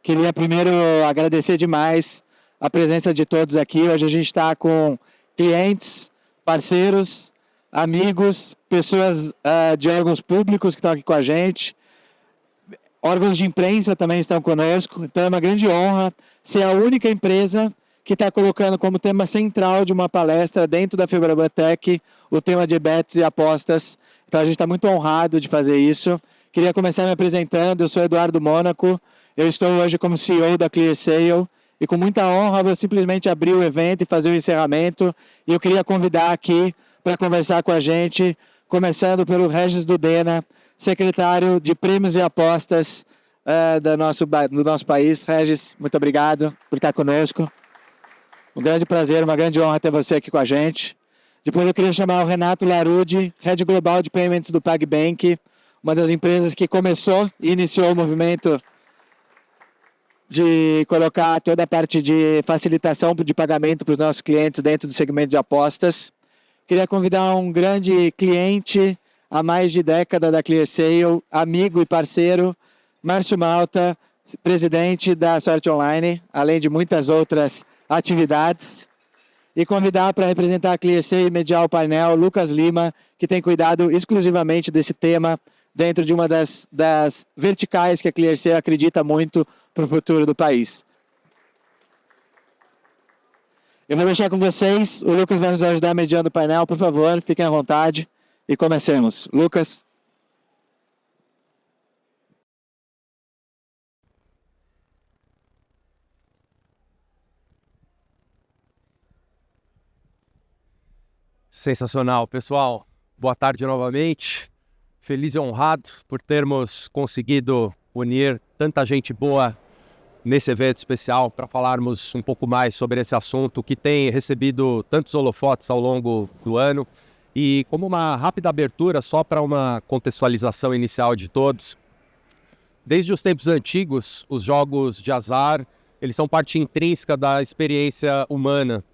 Queria primeiro agradecer demais a presença de todos aqui. Hoje a gente está com clientes, parceiros, amigos, pessoas de órgãos públicos que estão aqui com a gente, órgãos de imprensa também estão conosco. Então é uma grande honra ser a única empresa que está colocando como tema central de uma palestra dentro da Febraban Tech o tema de bets e apostas. Então a gente está muito honrado de fazer isso. Queria começar me apresentando. Eu sou Eduardo Mônaco. Eu estou hoje como CEO da ClearSale e com muita honra vou simplesmente abrir o evento e fazer o encerramento. E eu queria convidar aqui para conversar com a gente, começando pelo Regis Dudena, secretário de Prêmios e Apostas do nosso país. Regis, muito obrigado por estar conosco. Um grande prazer, uma grande honra ter você aqui com a gente. Depois eu queria chamar o Renato Larudi, Head Global de Payments do PagBank, uma das empresas que começou e iniciou o movimento de colocar toda a parte de facilitação de pagamento para os nossos clientes dentro do segmento de apostas. Queria convidar um grande cliente há mais de década da ClearSale, amigo e parceiro, Márcio Malta, presidente da Sorte Online, além de muitas outras atividades. E convidar para representar a ClearSale e mediar o painel Lucas Lima, que tem cuidado exclusivamente desse tema dentro de uma das verticais que a ClearSale acredita muito para o futuro do país. Eu vou deixar com vocês, o Lucas vai nos ajudar mediando o painel, por favor, fiquem à vontade e comecemos. Lucas. Sensacional, pessoal. Boa tarde novamente. Feliz e honrado por termos conseguido unir tanta gente boa nesse evento especial para falarmos um pouco mais sobre esse assunto que tem recebido tantos holofotes ao longo do ano. E como uma rápida abertura, só para uma contextualização inicial de todos, desde os tempos antigos, os jogos de azar, eles são parte intrínseca da experiência humana.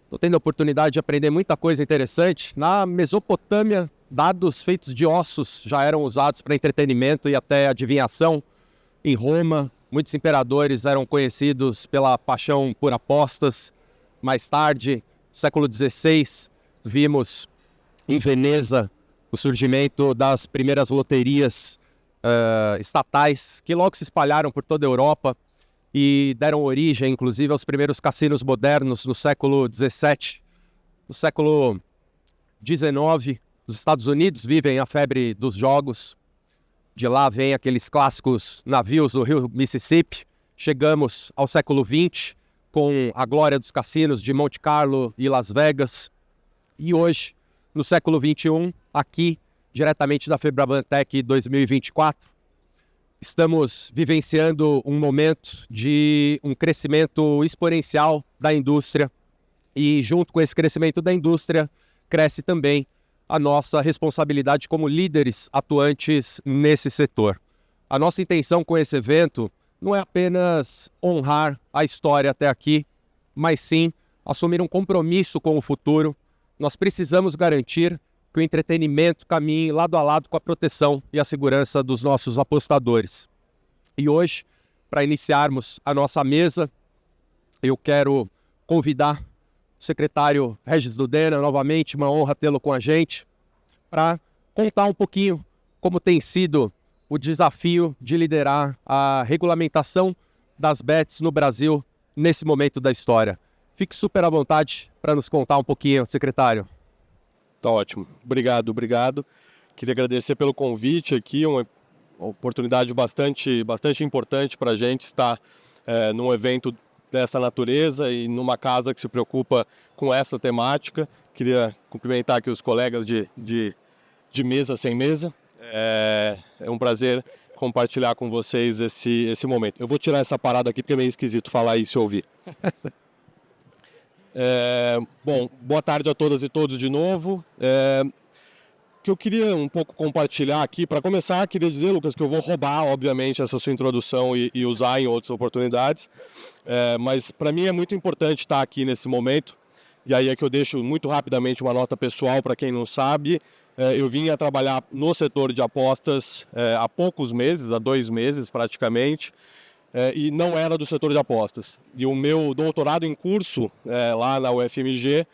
Estou tendo a oportunidade de aprender muita coisa interessante. Na Mesopotâmia, dados feitos de ossos já eram usados para entretenimento e até adivinhação. Em Roma, muitos imperadores eram conhecidos pela paixão por apostas. Mais tarde, no século XVI, vimos em Veneza o surgimento das primeiras loterias estatais, que logo se espalharam por toda a Europa e deram origem, inclusive, aos primeiros cassinos modernos no século XVII. No século XIX, os Estados Unidos vivem a febre dos jogos. De lá vem aqueles clássicos navios do rio Mississippi. Chegamos ao século XX, com a glória dos cassinos de Monte Carlo e Las Vegas. E hoje, no século XXI, aqui, diretamente da Febraban Tech 2024, estamos vivenciando um momento de um crescimento exponencial da indústria e junto com esse crescimento da indústria cresce também a nossa responsabilidade como líderes atuantes nesse setor. A nossa intenção com esse evento não é apenas honrar a história até aqui, mas sim assumir um compromisso com o futuro. Nós precisamos garantir que o entretenimento caminhe lado a lado com a proteção e a segurança dos nossos apostadores. E hoje, para iniciarmos a nossa mesa, eu quero convidar o secretário Regis Dudena, novamente, uma honra tê-lo com a gente, para contar um pouquinho como tem sido o desafio de liderar a regulamentação das bets no Brasil nesse momento da história. Fique super à vontade para nos contar um pouquinho, secretário. Tá ótimo. Obrigado. Queria agradecer pelo convite aqui, uma oportunidade bastante importante para a gente estar num evento dessa natureza e numa casa que se preocupa com essa temática. Queria cumprimentar aqui os colegas de mesa sem mesa. É um prazer compartilhar com vocês esse momento. Eu vou tirar essa parada aqui porque é meio esquisito falar isso e ouvir. Bom, boa tarde a todas e todos de novo. O que eu queria um pouco compartilhar aqui, para começar, queria dizer, Lucas, que eu vou roubar, obviamente, essa sua introdução e usar em outras oportunidades, mas para mim é muito importante estar aqui nesse momento, e aí é que eu deixo muito rapidamente uma nota pessoal para quem não sabe. Eu vim a trabalhar no setor de apostas há poucos meses, há 2 meses praticamente, e não era do setor de apostas. E o meu doutorado em curso, lá na UFMG,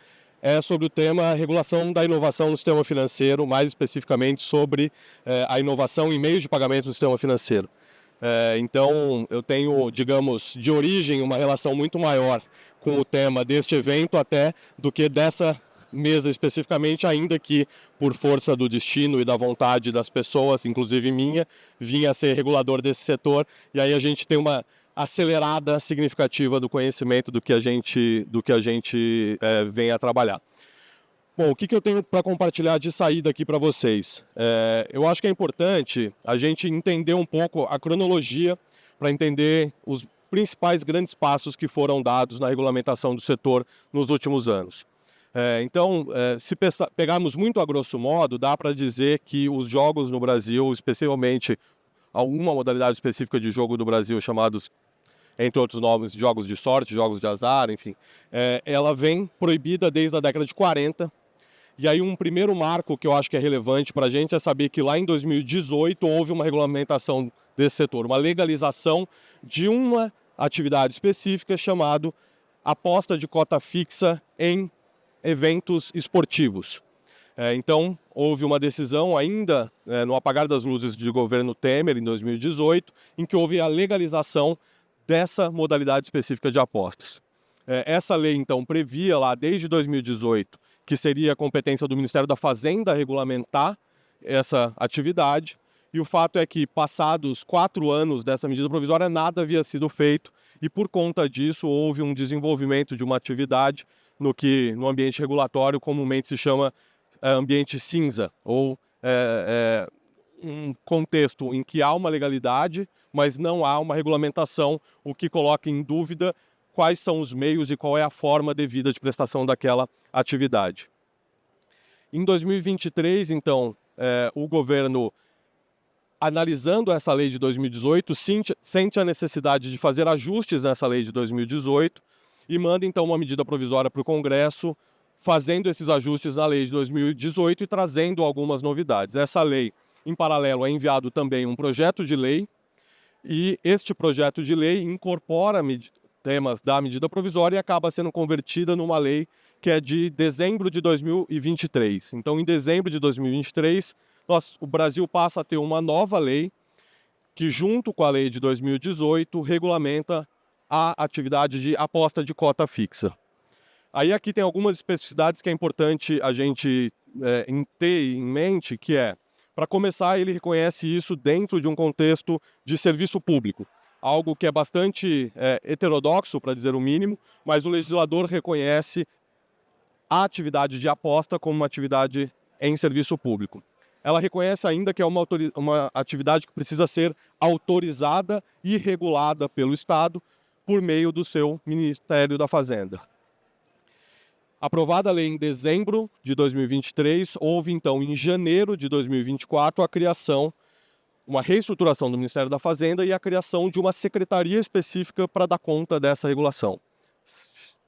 é sobre o tema regulação da inovação no sistema financeiro, mais especificamente sobre a inovação em meios de pagamento no sistema financeiro. Então, eu tenho, digamos, de origem, uma relação muito maior com o tema deste evento até do que dessa mesa especificamente, ainda que por força do destino e da vontade das pessoas, inclusive minha, vinha a ser regulador desse setor, e aí a gente tem uma acelerada significativa do conhecimento do que a gente vem a trabalhar. Bom, o que eu tenho para compartilhar de saída aqui para vocês? Eu acho que é importante a gente entender um pouco a cronologia para entender os principais grandes passos que foram dados na regulamentação do setor nos últimos anos. Então, se pegarmos muito a grosso modo, dá para dizer que os jogos no Brasil, especialmente alguma modalidade específica de jogo do Brasil, chamados, entre outros nomes, jogos de sorte, jogos de azar, enfim, ela vem proibida desde a década de 40. E aí um primeiro marco que eu acho que é relevante para a gente é saber que lá em 2018 houve uma regulamentação desse setor, uma legalização de uma atividade específica chamada aposta de cota fixa em eventos esportivos. Então, houve uma decisão ainda no apagar das luzes do governo Temer, em 2018, em que houve a legalização dessa modalidade específica de apostas. Essa lei, então, previa lá desde 2018 que seria a competência do Ministério da Fazenda regulamentar essa atividade, e o fato é que, passados 4 anos dessa medida provisória, nada havia sido feito, e por conta disso houve um desenvolvimento de uma atividade no ambiente regulatório comumente se chama ambiente cinza, ou um contexto em que há uma legalidade, mas não há uma regulamentação, o que coloca em dúvida quais são os meios e qual é a forma devida de prestação daquela atividade. Em 2023, então, o governo, analisando essa lei de 2018, sente a necessidade de fazer ajustes nessa lei de 2018 e manda, então, uma medida provisória para o Congresso, fazendo esses ajustes na lei de 2018 e trazendo algumas novidades. Essa lei, em paralelo, é enviado também um projeto de lei, e este projeto de lei incorpora temas da medida provisória e acaba sendo convertida numa lei que é de dezembro de 2023. Então, em dezembro de 2023, o Brasil passa a ter uma nova lei que, junto com a lei de 2018, regulamenta a atividade de aposta de cota fixa. Aí aqui tem algumas especificidades que é importante a gente ter em mente, que para começar, ele reconhece isso dentro de um contexto de serviço público. Algo que é bastante heterodoxo, para dizer o mínimo, mas o legislador reconhece a atividade de aposta como uma atividade em serviço público. Ela reconhece ainda que é uma atividade que precisa ser autorizada e regulada pelo Estado por meio do seu Ministério da Fazenda. Aprovada a lei em dezembro de 2023, houve então em janeiro de 2024 a criação, uma reestruturação do Ministério da Fazenda e a criação de uma secretaria específica para dar conta dessa regulação,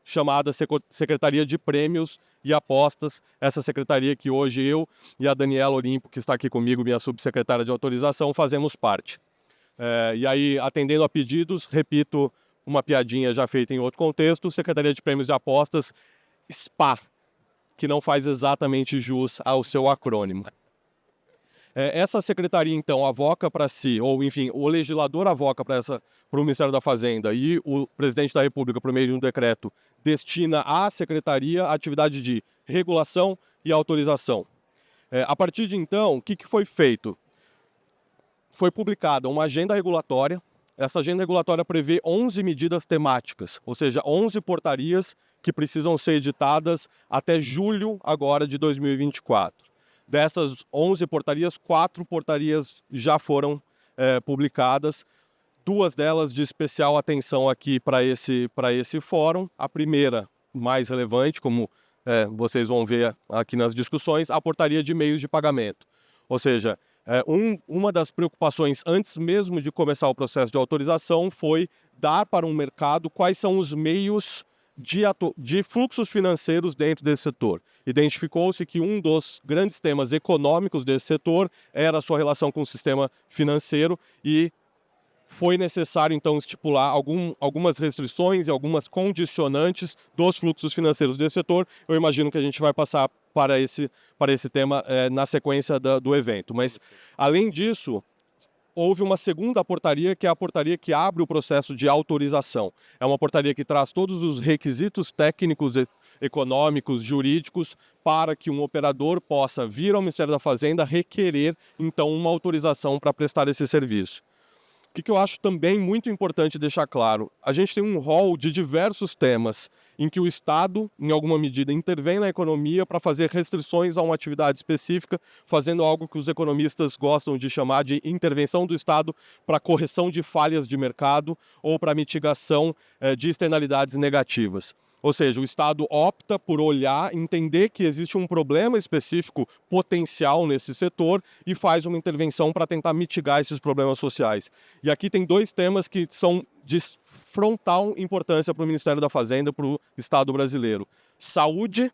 chamada Secretaria de Prêmios e Apostas. Essa secretaria que hoje eu e a Daniela Olimpo, que está aqui comigo, minha subsecretária de autorização, fazemos parte. E aí, atendendo a pedidos, repito uma piadinha já feita em outro contexto, Secretaria de Prêmios e Apostas, SPA, que não faz exatamente jus ao seu acrônimo. Essa secretaria, então, avoca para si, ou enfim, o legislador avoca para o Ministério da Fazenda e o presidente da República, por meio de um decreto, destina à secretaria a atividade de regulação e autorização. A partir de então, o que foi feito? Foi publicada uma agenda regulatória. Essa agenda regulatória prevê 11 medidas temáticas, ou seja, 11 portarias que precisam ser editadas até julho agora de 2024. Dessas 11 portarias, 4 portarias já foram publicadas, 2 delas de especial atenção aqui para esse fórum. A primeira, mais relevante, como vocês vão ver aqui nas discussões, a portaria de meios de pagamento. Ou seja, uma das preocupações antes mesmo de começar o processo de autorização foi dar para um mercado quais são os meios de fluxos financeiros dentro desse setor. Identificou-se que um dos grandes temas econômicos desse setor era a sua relação com o sistema financeiro e foi necessário, então, estipular algumas restrições e algumas condicionantes dos fluxos financeiros desse setor. Eu imagino que a gente vai passar para esse tema na sequência do evento. Mas, além disso, houve uma segunda portaria, que é a portaria que abre o processo de autorização. É uma portaria que traz todos os requisitos técnicos, econômicos, jurídicos, para que um operador possa vir ao Ministério da Fazenda requerer, então, uma autorização para prestar esse serviço. O que eu acho também muito importante deixar claro, a gente tem um rol de diversos temas em que o Estado, em alguma medida, intervém na economia para fazer restrições a uma atividade específica, fazendo algo que os economistas gostam de chamar de intervenção do Estado para correção de falhas de mercado ou para mitigação de externalidades negativas. Ou seja, o Estado opta por olhar, entender que existe um problema específico potencial nesse setor e faz uma intervenção para tentar mitigar esses problemas sociais. E aqui tem dois temas que são de frontal importância para o Ministério da Fazenda, para o Estado brasileiro. Saúde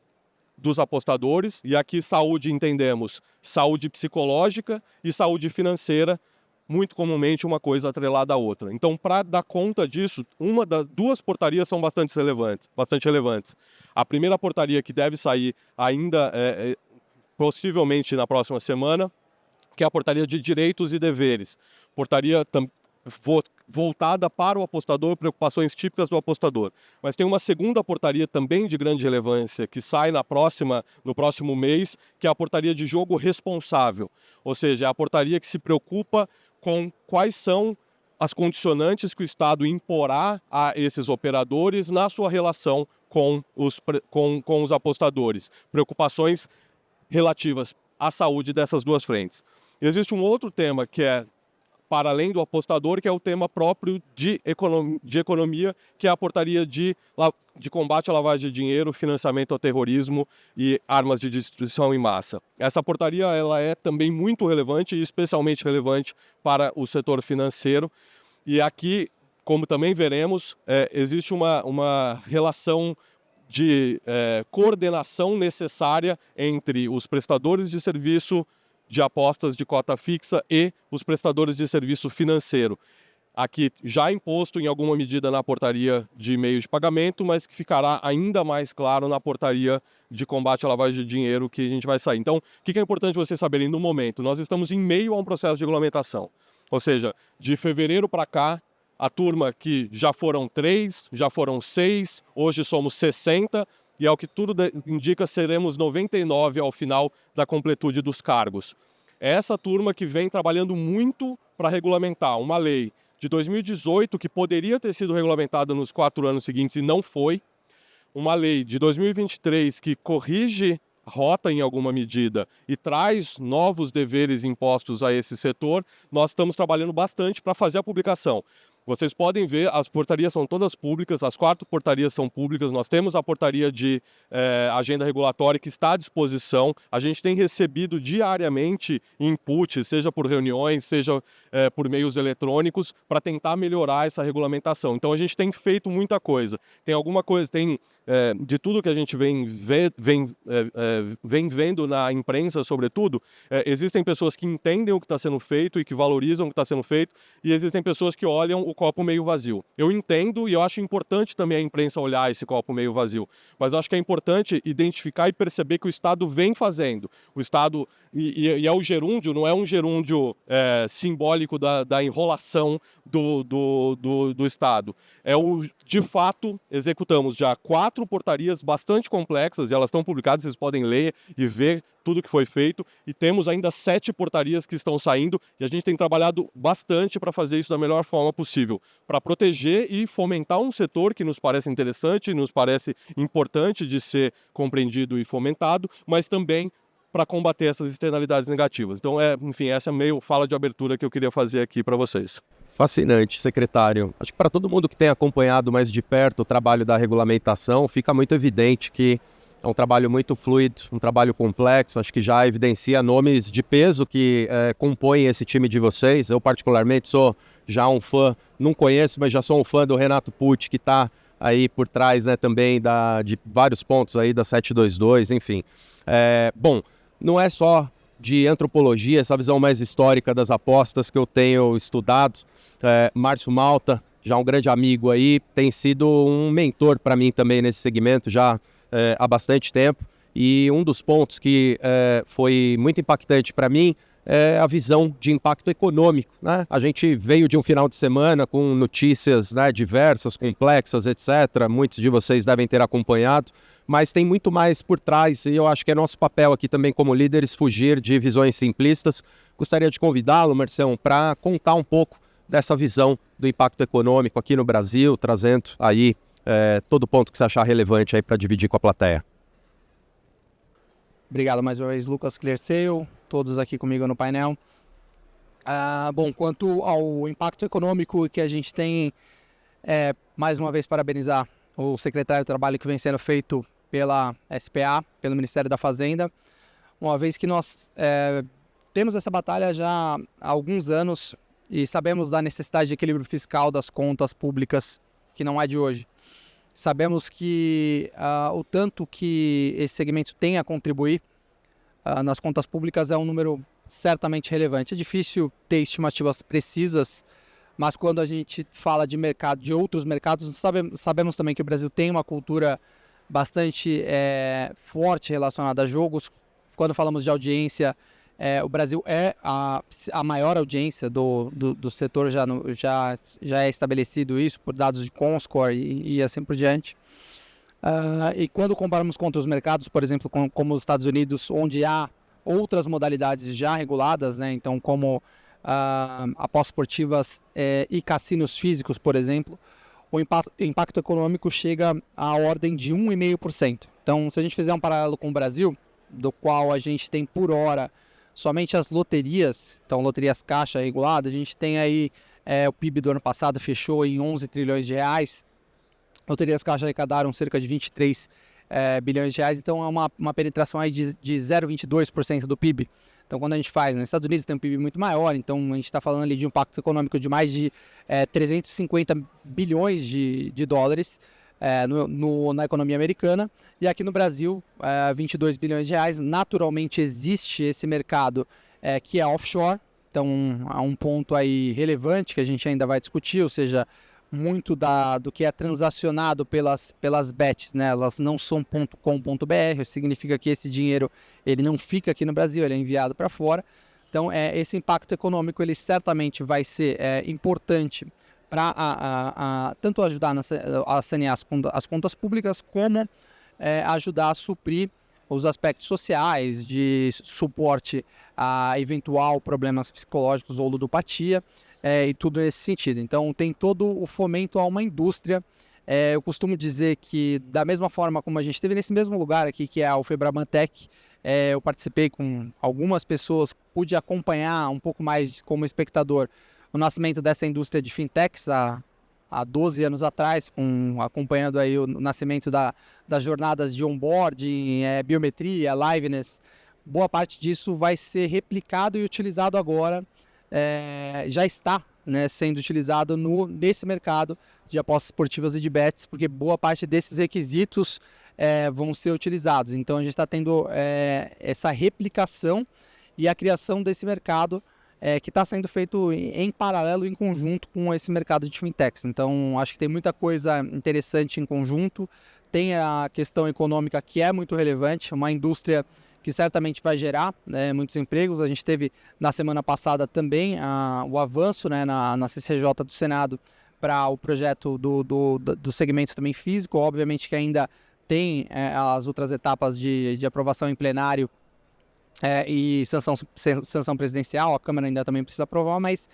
dos apostadores, e aqui saúde entendemos saúde psicológica e saúde financeira, muito comumente uma coisa atrelada à outra. Então, para dar conta disso, duas portarias são bastante relevantes. A primeira portaria, que deve sair ainda, possivelmente na próxima semana, que é a portaria de direitos e deveres. Portaria voltada para o apostador, preocupações típicas do apostador. Mas tem uma segunda portaria também de grande relevância, que sai no próximo mês, que é a portaria de jogo responsável. Ou seja, é a portaria que se preocupa com quais são as condicionantes que o Estado imporá a esses operadores na sua relação com os apostadores. Preocupações relativas à saúde dessas duas frentes. Existe um outro tema que é para além do apostador, que é o tema próprio de economia, que é a portaria de combate à lavagem de dinheiro, financiamento ao terrorismo e armas de destruição em massa. Essa portaria ela é também muito relevante e especialmente relevante para o setor financeiro. E aqui, como também veremos, existe uma relação de coordenação necessária entre os prestadores de serviço de apostas de cota fixa e os prestadores de serviço financeiro. Aqui já imposto em alguma medida na portaria de meio de pagamento, mas que ficará ainda mais claro na portaria de combate à lavagem de dinheiro que a gente vai sair. Então, o que é importante vocês saberem no momento? Nós estamos em meio a um processo de regulamentação. Ou seja, de fevereiro para cá, a turma que já foram 3, já foram 6, hoje somos 60, e ao que tudo indica, seremos 99 ao final da completude dos cargos. É essa turma que vem trabalhando muito para regulamentar uma lei de 2018 que poderia ter sido regulamentada nos 4 anos seguintes e não foi, uma lei de 2023 que corrige rota em alguma medida e traz novos deveres impostos a esse setor. Nós estamos trabalhando bastante para fazer a publicação. Vocês podem ver, as portarias são todas públicas, as 4 portarias são públicas, nós temos a portaria de agenda regulatória que está à disposição, a gente tem recebido diariamente input, seja por reuniões, seja por meios eletrônicos, para tentar melhorar essa regulamentação. Então a gente tem feito muita coisa. Tem alguma coisa, de tudo que a gente vem vendo na imprensa, sobretudo, existem pessoas que entendem o que está sendo feito e que valorizam o que está sendo feito, e existem pessoas que olham o copo meio vazio. Eu entendo e eu acho importante também a imprensa olhar esse copo meio vazio, mas eu acho que é importante identificar e perceber que o Estado vem fazendo. O Estado, e é o gerúndio, não é um gerúndio simbólico da enrolação do Estado. De fato, executamos já 4 portarias bastante complexas, e elas estão publicadas, vocês podem ler e ver tudo que foi feito, e temos ainda 7 portarias que estão saindo, e a gente tem trabalhado bastante para fazer isso da melhor forma possível, para proteger e fomentar um setor que nos parece interessante, nos parece importante de ser compreendido e fomentado, mas também para combater essas externalidades negativas. Então, enfim, essa é meio fala de abertura que eu queria fazer aqui para vocês. Fascinante, secretário. Acho que para todo mundo que tem acompanhado mais de perto o trabalho da regulamentação, fica muito evidente que é um trabalho muito fluido, um trabalho complexo, acho que já evidencia nomes de peso que compõem esse time de vocês. Eu particularmente sou já um fã, não conheço, mas já sou um fã do Renato Pucci, que está aí por trás, né, também de vários pontos aí da 722, enfim. Bom, não é só de antropologia, essa visão mais histórica das apostas que eu tenho estudado. Márcio Malta, já um grande amigo aí, tem sido um mentor para mim também nesse segmento já há bastante tempo. E um dos pontos que foi muito impactante para mim é a visão de impacto econômico, né? A gente veio de um final de semana com notícias, né, diversas, complexas, etc. Muitos de vocês devem ter acompanhado, mas tem muito mais por trás e eu acho que é nosso papel aqui também como líderes fugir de visões simplistas. Gostaria de convidá-lo, Marcião, para contar um pouco dessa visão do impacto econômico aqui no Brasil, trazendo aí todo ponto que você achar relevante aí para dividir com a plateia. Obrigado mais uma vez, Lucas Clearsale, todos aqui comigo no painel. Bom, quanto ao impacto econômico que a gente tem, mais uma vez parabenizar o secretário de Trabalho que vem sendo feito pela SPA, pelo Ministério da Fazenda, uma vez que nós temos essa batalha já há alguns anos e sabemos da necessidade de equilíbrio fiscal das contas públicas, que não é de hoje. Sabemos que o tanto que esse segmento tem a contribuir nas contas públicas é um número certamente relevante. É difícil ter estimativas precisas, mas quando a gente fala de mercado, de outros mercados, sabemos também que o Brasil tem uma cultura bastante forte relacionada a jogos. Quando falamos de audiência, o Brasil é a maior audiência do setor, já é estabelecido isso por dados de Comscore e assim por diante. E quando comparamos com outros mercados, por exemplo, como os Estados Unidos, onde há outras modalidades já reguladas, né? Então como apostas esportivas e cassinos físicos, por exemplo, o impacto econômico chega à ordem de 1,5%. Então, se a gente fizer um paralelo com o Brasil, do qual a gente tem por hora somente as loterias, então loterias caixa regulada, a gente tem aí o PIB do ano passado fechou em 11 trilhões de reais, loterias caixa arrecadaram cerca de 23 bilhões de reais, então é uma penetração aí de 0,22% do PIB. Então quando a gente faz, nos Estados Unidos tem um PIB muito maior, então a gente está falando ali de um impacto econômico de mais de 350 bilhões de dólares, na economia americana, e aqui no Brasil 22 bilhões de reais. Naturalmente existe esse mercado que é offshore, então há um ponto aí relevante que a gente ainda vai discutir, ou seja, muito do que é transacionado pelas bets, né? Elas não são .com.br, significa que esse dinheiro ele não fica aqui no Brasil, ele é enviado para fora. Então esse impacto econômico ele certamente vai ser importante para tanto ajudar a sanear as contas públicas, como ajudar a suprir os aspectos sociais, de suporte a eventual problemas psicológicos ou ludopatia, e tudo nesse sentido. Então tem todo o fomento a uma indústria. Eu costumo dizer que da mesma forma como a gente esteve nesse mesmo lugar aqui, que é a Febrabantec, eu participei com algumas pessoas, pude acompanhar um pouco mais como espectador o nascimento dessa indústria de fintechs há 12 anos atrás, acompanhando aí o nascimento das jornadas de onboarding, biometria, liveness. Boa parte disso vai ser replicado e utilizado agora, já está, né, sendo utilizado nesse mercado de apostas esportivas e de bets, porque boa parte desses requisitos vão ser utilizados. Então a gente está tendo essa replicação e a criação desse mercado que está sendo feito em paralelo, em conjunto com esse mercado de fintechs. Então, acho que tem muita coisa interessante em conjunto. Tem a questão econômica, que é muito relevante, uma indústria que certamente vai gerar, né, muitos empregos. A gente teve na semana passada também o avanço, né, na CCJ do Senado para o projeto do segmento também físico. Obviamente que ainda tem as outras etapas de aprovação em plenário, e sanção presidencial. A Câmara ainda também precisa aprovar, mas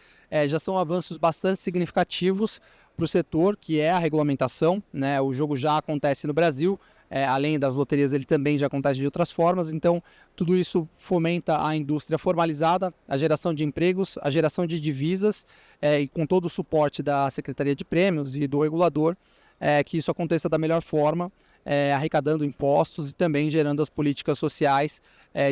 já são avanços bastante significativos para o setor, que é a regulamentação, né? O jogo já acontece no Brasil, além das loterias ele também já acontece de outras formas, então tudo isso fomenta a indústria formalizada, a geração de empregos, a geração de divisas, e com todo o suporte da Secretaria de Prêmios e do regulador, que isso aconteça da melhor forma, arrecadando impostos e também gerando as políticas sociais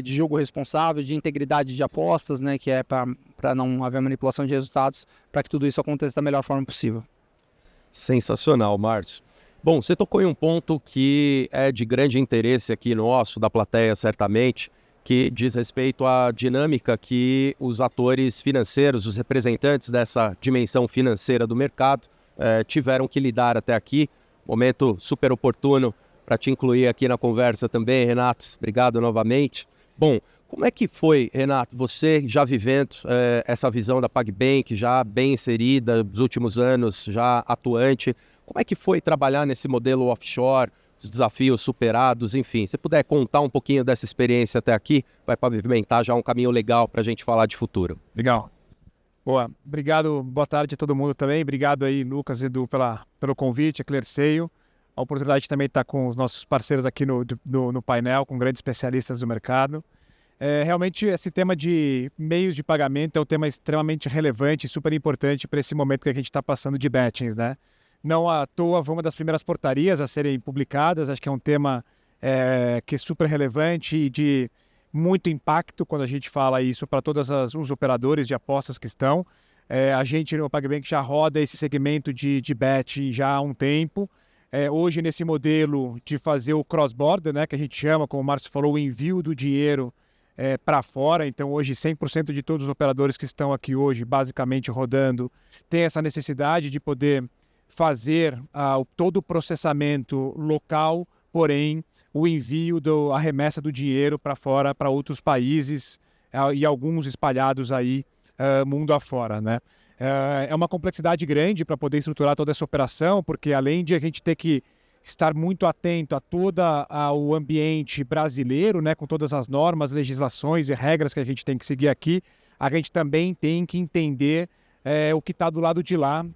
de jogo responsável, de integridade de apostas, né, que é para não haver manipulação de resultados, para que tudo isso aconteça da melhor forma possível. Sensacional, Márcio. Bom, você tocou em um ponto que é de grande interesse aqui nosso, da plateia, certamente, que diz respeito à dinâmica que os atores financeiros, os representantes dessa dimensão financeira do mercado, tiveram que lidar até aqui. Momento super oportuno para te incluir aqui na conversa também, Renato. Obrigado novamente. Bom, como é que foi, Renato, você já vivendo essa visão da PagBank, já bem inserida nos últimos anos, já atuante, como é que foi trabalhar nesse modelo offshore, os desafios superados, enfim, se puder contar um pouquinho dessa experiência até aqui, vai pavimentar já um caminho legal para a gente falar de futuro. Legal. Boa, obrigado, boa tarde a todo mundo também, obrigado aí, Lucas e Edu, pelo convite, a Clerceio, a oportunidade também de estar com os nossos parceiros aqui no painel, com grandes especialistas do mercado. Realmente esse tema de meios de pagamento é um tema extremamente relevante e super importante para esse momento que a gente está passando de betting, né? Não à toa, foi uma das primeiras portarias a serem publicadas, acho que é um tema que é super relevante e de muito impacto quando a gente fala isso para todos os operadores de apostas que estão. A gente no PagBank já roda esse segmento de betting já há um tempo. Hoje nesse modelo de fazer o cross-border, né, que a gente chama, como o Márcio falou, o envio do dinheiro para fora. Então hoje 100% de todos os operadores que estão aqui hoje, basicamente rodando, tem essa necessidade de poder fazer todo o processamento local, porém o envio a remessa do dinheiro para fora, para outros países e alguns espalhados aí mundo afora, né? É uma complexidade grande para poder estruturar toda essa operação, porque além de a gente ter que estar muito atento a todo o ambiente brasileiro, né, com todas as normas, legislações e regras que a gente tem que seguir aqui, a gente também tem que entender o que está do lado de lá,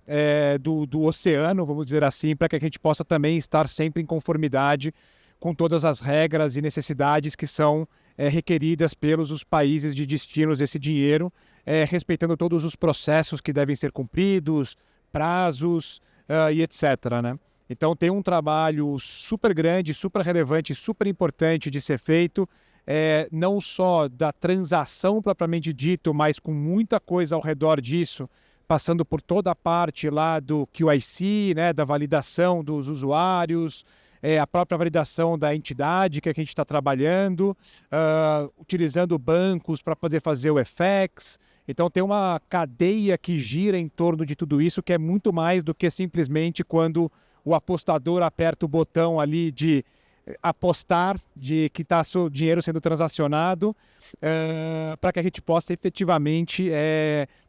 do oceano, vamos dizer assim, para que a gente possa também estar sempre em conformidade com todas as regras e necessidades que são requeridas pelos os países de destinos desse dinheiro, respeitando todos os processos que devem ser cumpridos, prazos e etc., né? Então tem um trabalho super grande, super relevante, super importante de ser feito, não só da transação propriamente dito, mas com muita coisa ao redor disso, passando por toda a parte lá do QIC, né, da validação dos usuários, a própria validação da entidade que a gente está trabalhando, utilizando bancos para poder fazer o FX. Então tem uma cadeia que gira em torno de tudo isso, que é muito mais do que simplesmente quando o apostador aperta o botão ali de apostar, de que está o dinheiro sendo transacionado, para que a gente possa efetivamente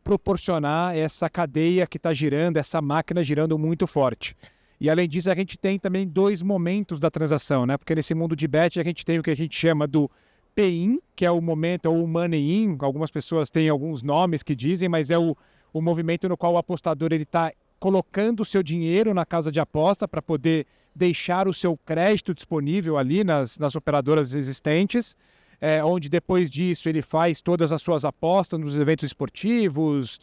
proporcionar essa cadeia que está girando, essa máquina girando muito forte. E além disso, a gente tem também dois momentos da transação, né? Porque nesse mundo de bet a gente tem o que a gente chama do Pay-in, que é o momento, ou o Money-in, algumas pessoas têm alguns nomes que dizem, mas é o movimento no qual o apostador está colocando o seu dinheiro na casa de aposta para poder deixar o seu crédito disponível ali nas operadoras existentes, onde depois disso ele faz todas as suas apostas nos eventos esportivos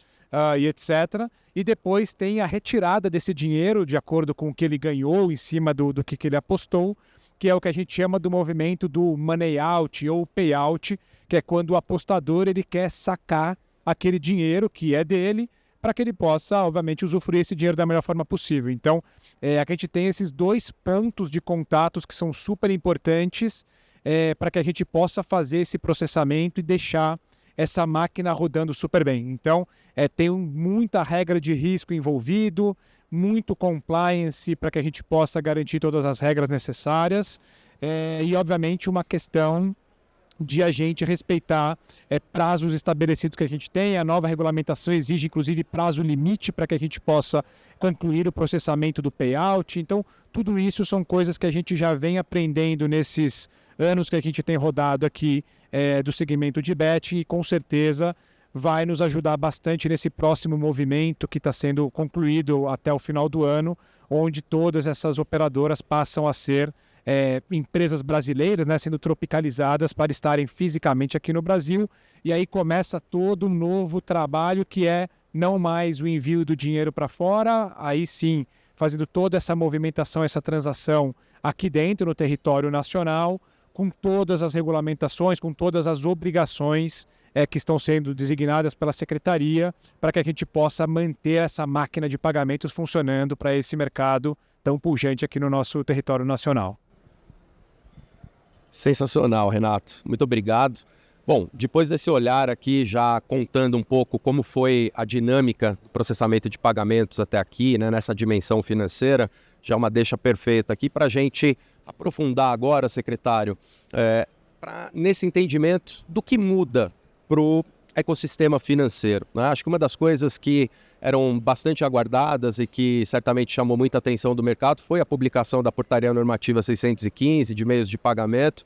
e etc. E depois tem a retirada desse dinheiro de acordo com o que ele ganhou em cima do que ele apostou, que é o que a gente chama do movimento do money out ou payout, que é quando o apostador ele quer sacar aquele dinheiro que é dele, para que ele possa, obviamente, usufruir esse dinheiro da melhor forma possível. Então, a gente tem esses dois pontos de contatos que são super importantes para que a gente possa fazer esse processamento e deixar essa máquina rodando super bem. Então, tem muita regra de risco envolvido, muito compliance para que a gente possa garantir todas as regras necessárias e, obviamente, uma questão de a gente respeitar prazos estabelecidos que a gente tem. A nova regulamentação exige, inclusive, prazo limite para que a gente possa concluir o processamento do payout. Então, tudo isso são coisas que a gente já vem aprendendo nesses anos que a gente tem rodado aqui do segmento de betting, e com certeza vai nos ajudar bastante nesse próximo movimento que está sendo concluído até o final do ano, onde todas essas operadoras passam a ser empresas brasileiras, né, sendo tropicalizadas para estarem fisicamente aqui no Brasil. E aí começa todo um novo trabalho que é não mais o envio do dinheiro para fora, aí sim fazendo toda essa movimentação, essa transação aqui dentro no território nacional, com todas as regulamentações, com todas as obrigações que estão sendo designadas pela Secretaria, para que a gente possa manter essa máquina de pagamentos funcionando para esse mercado tão pujante aqui no nosso território nacional. Sensacional, Renato. Muito obrigado. Bom, depois desse olhar aqui, já contando um pouco como foi a dinâmica do processamento de pagamentos até aqui, né, nessa dimensão financeira, já uma deixa perfeita aqui para a gente aprofundar agora, secretário, nesse entendimento do que muda para o ecossistema financeiro, né? Acho que uma das coisas que eram bastante aguardadas e que certamente chamou muita atenção do mercado foi a publicação da Portaria Normativa 615 de meios de pagamento,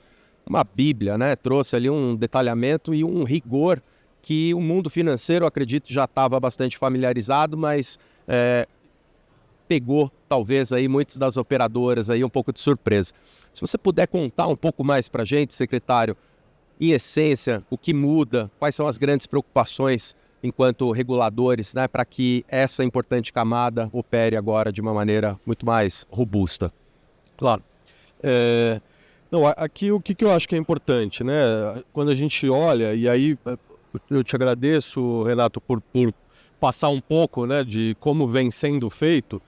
uma bíblia, né? Trouxe ali um detalhamento e um rigor que o mundo financeiro, acredito, já estava bastante familiarizado, mas pegou talvez aí muitas das operadoras aí um pouco de surpresa. Se você puder contar um pouco mais para a gente, secretário, em essência, o que muda, quais são as grandes preocupações enquanto reguladores, né, para que essa importante camada opere agora de uma maneira muito mais robusta. Claro. Não, aqui o que eu acho que é importante, né? Quando a gente olha, e aí eu te agradeço, Renato, por passar um pouco, né, de como vem sendo feito,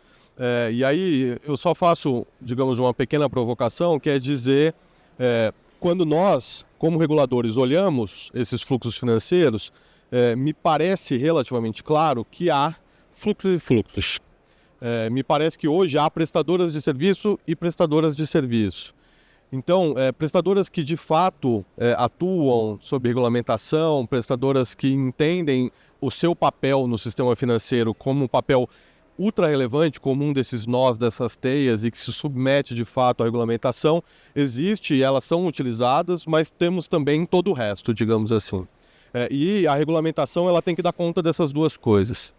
e aí eu só faço, digamos, uma pequena provocação, que é dizer, quando nós, como reguladores, olhamos esses fluxos financeiros, me parece relativamente claro que há fluxos e fluxos. Me parece que hoje há prestadoras de serviço e prestadoras de serviço. Então, prestadoras que de fato atuam sob regulamentação, prestadoras que entendem o seu papel no sistema financeiro como um papel ultra relevante, como um desses nós, dessas teias e que se submete de fato à regulamentação, existe e elas são utilizadas, mas temos também todo o resto, digamos assim. E a regulamentação ela tem que dar conta dessas duas coisas.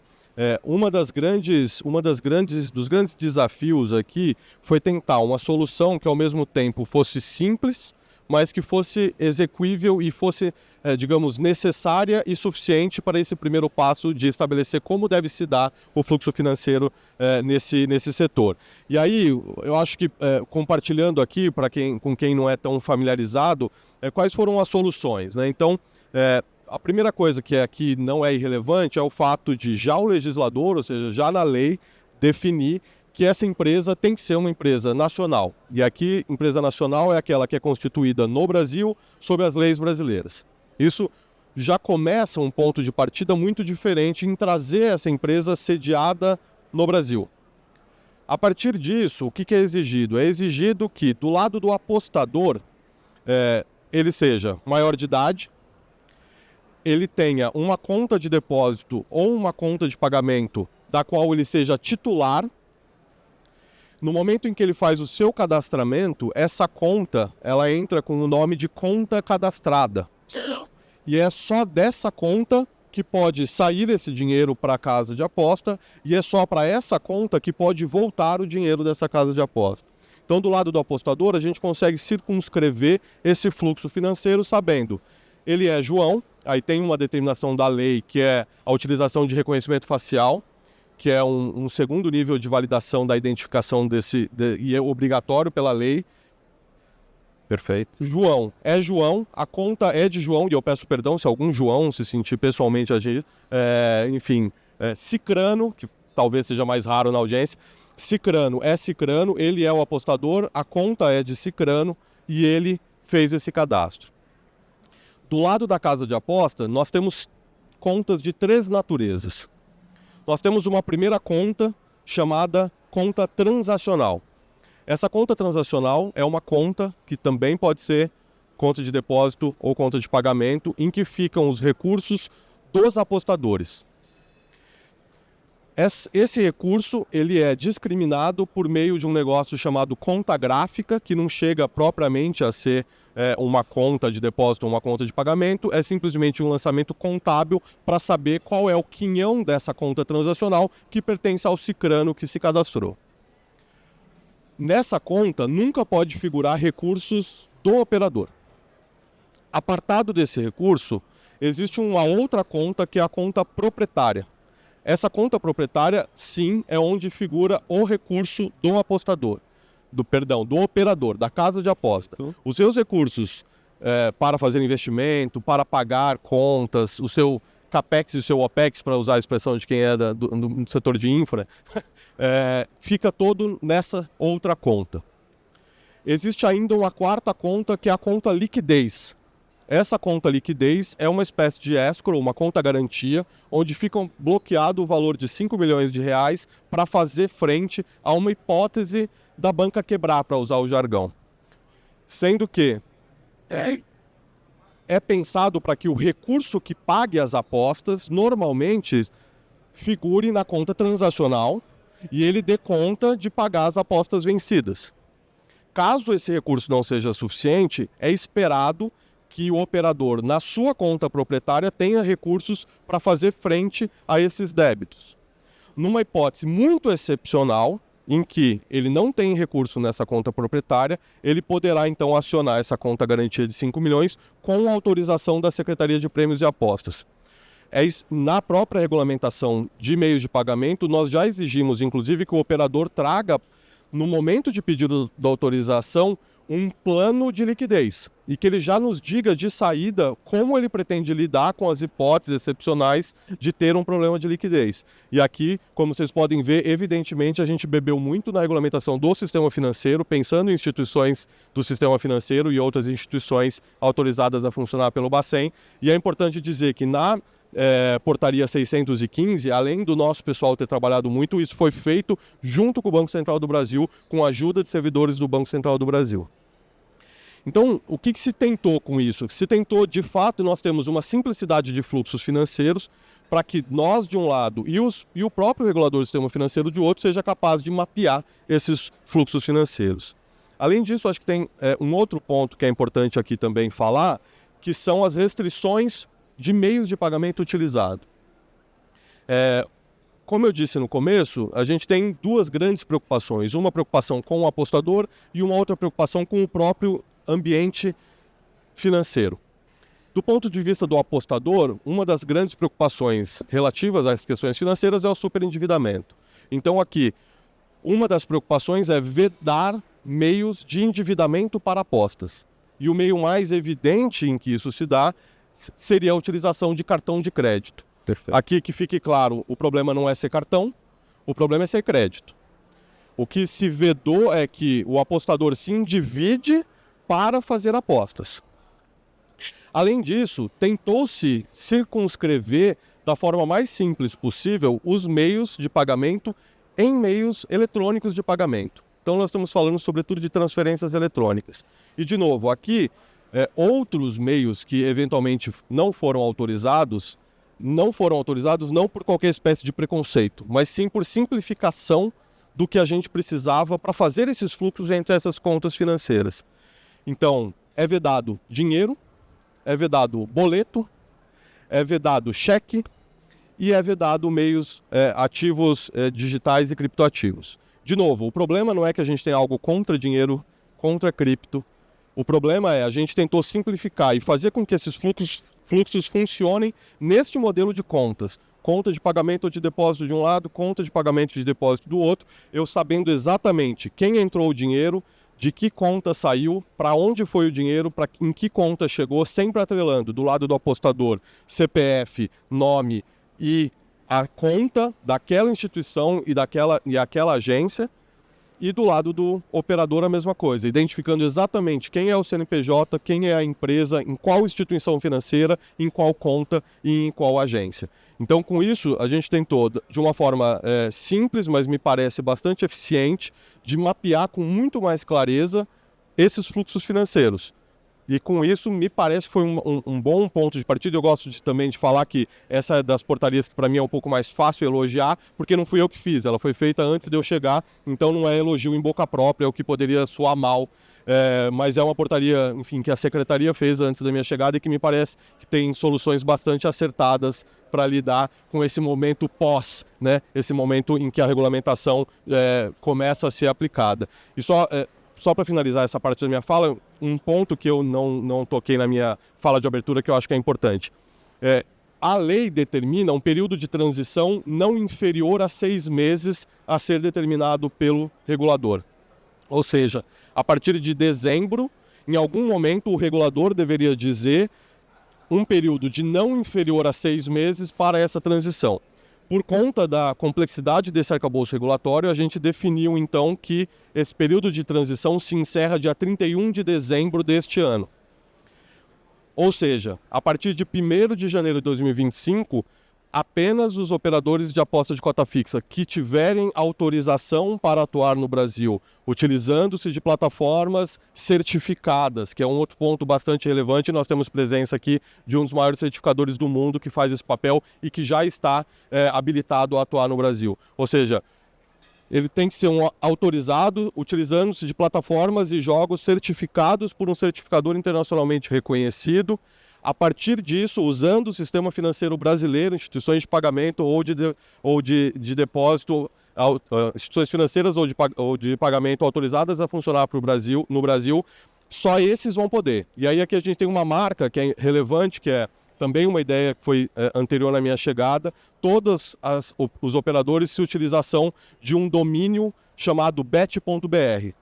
Dos grandes desafios aqui foi tentar uma solução que ao mesmo tempo fosse simples, mas que fosse execuível e fosse, digamos, necessária e suficiente para esse primeiro passo de estabelecer como deve se dar o fluxo financeiro nesse setor. E aí, eu acho que, compartilhando aqui, com quem não é tão familiarizado, quais foram as soluções, né? Então, a primeira coisa que aqui não é irrelevante é o fato de já o legislador, ou seja, já na lei, definir que essa empresa tem que ser uma empresa nacional. E aqui, empresa nacional é aquela que é constituída no Brasil sob as leis brasileiras. Isso já começa um ponto de partida muito diferente em trazer essa empresa sediada no Brasil. A partir disso, o que é exigido? É exigido que, do lado do apostador, ele seja maior de idade, ele tenha uma conta de depósito ou uma conta de pagamento da qual ele seja titular. No momento em que ele faz o seu cadastramento, essa conta ela entra com o nome de conta cadastrada. E é só dessa conta que pode sair esse dinheiro para a casa de aposta e é só para essa conta que pode voltar o dinheiro dessa casa de aposta. Então, do lado do apostador, a gente consegue circunscrever esse fluxo financeiro sabendo ele é João, aí tem uma determinação da lei que é a utilização de reconhecimento facial, que é um segundo nível de validação da identificação e é obrigatório pela lei. Perfeito. João, a conta é de João, e eu peço perdão se algum João se sentir pessoalmente agido. Cicrano, que talvez seja mais raro na audiência. Cicrano, ele é o apostador, a conta é de Cicrano e ele fez esse cadastro. Do lado da casa de aposta, nós temos contas de 3 naturezas. Nós temos uma primeira conta chamada conta transacional. Essa conta transacional é uma conta que também pode ser conta de depósito ou conta de pagamento, em que ficam os recursos dos apostadores. Esse recurso ele é discriminado por meio de um negócio chamado conta gráfica, que não chega propriamente a ser uma conta de depósito ou uma conta de pagamento, é simplesmente um lançamento contábil para saber qual é o quinhão dessa conta transacional que pertence ao cicrano que se cadastrou. Nessa conta nunca pode figurar recursos do operador. Apartado desse recurso, existe uma outra conta que é a conta proprietária. Essa conta proprietária, sim, é onde figura o recurso do apostador, do operador, da casa de aposta. Os seus recursos para fazer investimento, para pagar contas, o seu CAPEX e o seu OPEX, para usar a expressão de quem é do setor de infra, fica todo nessa outra conta. Existe ainda uma quarta conta, que é a conta liquidez. Essa conta liquidez é uma espécie de escrow, uma conta garantia, onde fica bloqueado o valor de 5 milhões de reais para fazer frente a uma hipótese da banca quebrar, para usar o jargão. Sendo que é pensado para que o recurso que pague as apostas normalmente figure na conta transacional e ele dê conta de pagar as apostas vencidas. Caso esse recurso não seja suficiente, é esperado que o operador, na sua conta proprietária, tenha recursos para fazer frente a esses débitos. Numa hipótese muito excepcional, em que ele não tem recurso nessa conta proprietária, ele poderá então acionar essa conta garantia de 5 milhões com autorização da Secretaria de Prêmios e Apostas. Na própria regulamentação de meios de pagamento, nós já exigimos, inclusive, que o operador traga, no momento de pedido da autorização, um plano de liquidez e que ele já nos diga de saída como ele pretende lidar com as hipóteses excepcionais de ter um problema de liquidez. E aqui, como vocês podem ver, evidentemente a gente bebeu muito na regulamentação do sistema financeiro, pensando em instituições do sistema financeiro e outras instituições autorizadas a funcionar pelo Bacen. E é importante dizer que na portaria 615, além do nosso pessoal ter trabalhado muito, isso foi feito junto com o Banco Central do Brasil, com a ajuda de servidores do Banco Central do Brasil. Então, o que se tentou com isso? Se tentou, de fato, nós temos uma simplicidade de fluxos financeiros para que nós, de um lado, e o próprio regulador do sistema financeiro, de outro, seja capaz de mapear esses fluxos financeiros. Além disso, acho que tem um outro ponto que é importante aqui também falar, que são as restrições de meios de pagamento utilizado. Como eu disse no começo, a gente tem duas grandes preocupações. Uma preocupação com o apostador e uma outra preocupação com o próprio ambiente financeiro. Do ponto de vista do apostador, uma das grandes preocupações relativas às questões financeiras é o superendividamento. Então aqui, uma das preocupações é vedar meios de endividamento para apostas. E o meio mais evidente em que isso se dá seria a utilização de cartão de crédito. Perfeito. Aqui que fique claro, o problema não é ser cartão, o problema é ser crédito. O que se vedou é que o apostador se endivide para fazer apostas. Além disso, tentou-se circunscrever da forma mais simples possível os meios de pagamento em meios eletrônicos de pagamento. Então nós estamos falando sobretudo de transferências eletrônicas. E de novo, aqui outros meios que eventualmente não foram autorizados não por qualquer espécie de preconceito, mas sim por simplificação do que a gente precisava para fazer esses fluxos entre essas contas financeiras. Então, é vedado dinheiro, é vedado boleto, é vedado cheque e é vedado meios ativos digitais e criptoativos. De novo, o problema não é que a gente tem algo contra dinheiro, contra cripto. O problema é a gente tentou simplificar e fazer com que esses fluxos funcionem neste modelo de contas. Conta de pagamento ou de depósito de um lado, conta de pagamento de depósito do outro, eu sabendo exatamente quem entrou o dinheiro, de que conta saiu, para onde foi o dinheiro, em que conta chegou, sempre atrelando do lado do apostador CPF, nome e a conta daquela instituição e aquela agência, e do lado do operador a mesma coisa, identificando exatamente quem é o CNPJ, quem é a empresa, em qual instituição financeira, em qual conta e em qual agência. Então, com isso, a gente tentou, de uma forma simples, mas me parece bastante eficiente, de mapear com muito mais clareza esses fluxos financeiros. E com isso, me parece que foi um bom ponto de partida. Eu gosto também de falar que essa é das portarias que para mim é um pouco mais fácil elogiar, porque não fui eu que fiz, ela foi feita antes de eu chegar, então não é elogio em boca própria, é o que poderia soar mal, mas é uma portaria, enfim, que a Secretaria fez antes da minha chegada e que me parece que tem soluções bastante acertadas para lidar com esse momento pós, né? Esse momento em que a regulamentação começa a ser aplicada. E só para finalizar essa parte da minha fala, um ponto que eu não toquei na minha fala de abertura que eu acho que é importante. A lei determina um período de transição não inferior a 6 meses a ser determinado pelo regulador. Ou seja, a partir de dezembro, em algum momento o regulador deveria dizer um período de não inferior a 6 meses para essa transição. Por conta da complexidade desse arcabouço regulatório, a gente definiu então que esse período de transição se encerra dia 31 de dezembro deste ano. Ou seja, a partir de 1º de janeiro de 2025, apenas os operadores de aposta de cota fixa que tiverem autorização para atuar no Brasil, utilizando-se de plataformas certificadas, que é um outro ponto bastante relevante. Nós temos presença aqui de um dos maiores certificadores do mundo que faz esse papel e que já está habilitado a atuar no Brasil. Ou seja, ele tem que ser um autorizado, utilizando-se de plataformas e jogos certificados por um certificador internacionalmente reconhecido. A partir disso, usando o sistema financeiro brasileiro, instituições de pagamento ou de depósito, instituições financeiras ou de pagamento autorizadas a funcionar no Brasil, só esses vão poder. E aí aqui a gente tem uma marca que é relevante, que é também uma ideia que foi anterior na minha chegada. Todos os operadores se utilização de um domínio chamado bet.br.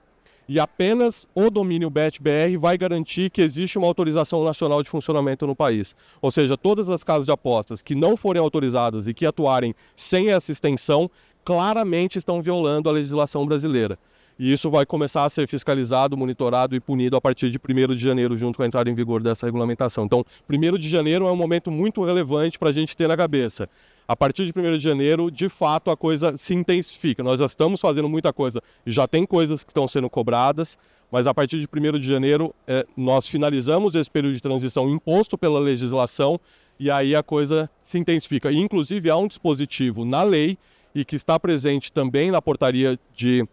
E apenas o domínio bet.br vai garantir que existe uma autorização nacional de funcionamento no país. Ou seja, todas as casas de apostas que não forem autorizadas e que atuarem sem essa extensão, claramente estão violando a legislação brasileira. E isso vai começar a ser fiscalizado, monitorado e punido a partir de 1º de janeiro, junto com a entrada em vigor dessa regulamentação. Então, 1º de janeiro é um momento muito relevante para a gente ter na cabeça. A partir de 1º de janeiro, de fato, a coisa se intensifica. Nós já estamos fazendo muita coisa e já tem coisas que estão sendo cobradas, mas a partir de 1º de janeiro, nós finalizamos esse período de transição imposto pela legislação e aí a coisa se intensifica. E, inclusive, há um dispositivo na lei e que está presente também na portaria de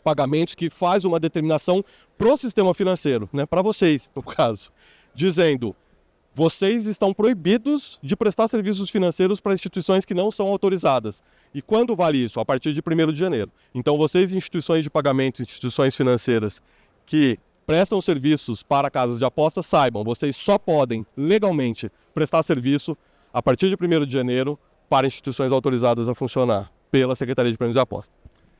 pagamentos que faz uma determinação para o sistema financeiro, né, para vocês, no caso, dizendo: vocês estão proibidos de prestar serviços financeiros para instituições que não são autorizadas. E quando vale isso? A partir de 1º de janeiro. Então, vocês, instituições de pagamento, instituições financeiras que prestam serviços para casas de apostas, saibam, vocês só podem legalmente prestar serviço a partir de 1º de janeiro para instituições autorizadas a funcionar pela Secretaria de Prêmios de Aposta.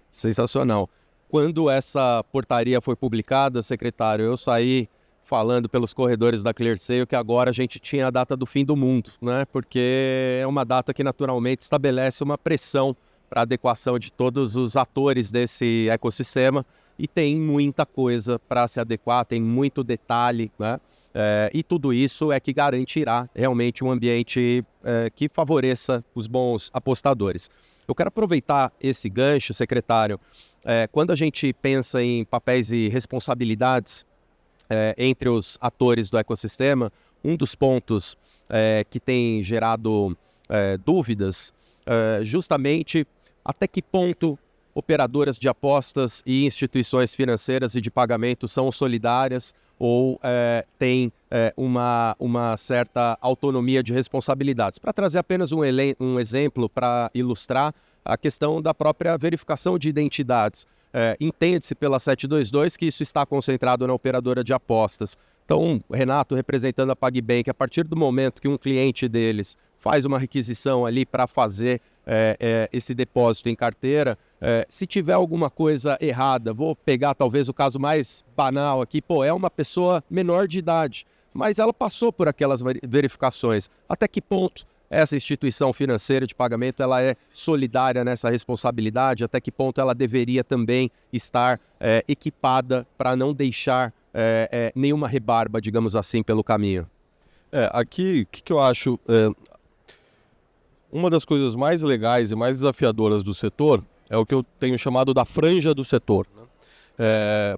Sensacional. Quando essa portaria foi publicada, secretário, eu saí falando pelos corredores da ClearSale que agora a gente tinha a data do fim do mundo, né? Porque é uma data que naturalmente estabelece uma pressão para a adequação de todos os atores desse ecossistema e tem muita coisa para se adequar, tem muito detalhe, né? E tudo isso é que garantirá realmente um ambiente que favoreça os bons apostadores. Eu quero aproveitar esse gancho, secretário. Quando a gente pensa em papéis e responsabilidades entre os atores do ecossistema, um dos pontos que tem gerado dúvidas, justamente até que ponto operadoras de apostas e instituições financeiras e de pagamento são solidárias ou têm uma certa autonomia de responsabilidades. Para trazer apenas um exemplo para ilustrar a questão da própria verificação de identidades. Entende-se pela 722 que isso está concentrado na operadora de apostas. Então, Renato, representando a PagBank, a partir do momento que um cliente deles faz uma requisição ali para fazer esse depósito em carteira, se tiver alguma coisa errada, vou pegar talvez o caso mais banal aqui, é uma pessoa menor de idade, mas ela passou por aquelas verificações. Até que ponto essa instituição financeira de pagamento ela é solidária nessa responsabilidade? Até que ponto ela deveria também estar equipada para não deixar nenhuma rebarba, digamos assim, pelo caminho? Aqui, o que eu acho... Uma das coisas mais legais e mais desafiadoras do setor é o que eu tenho chamado da franja do setor.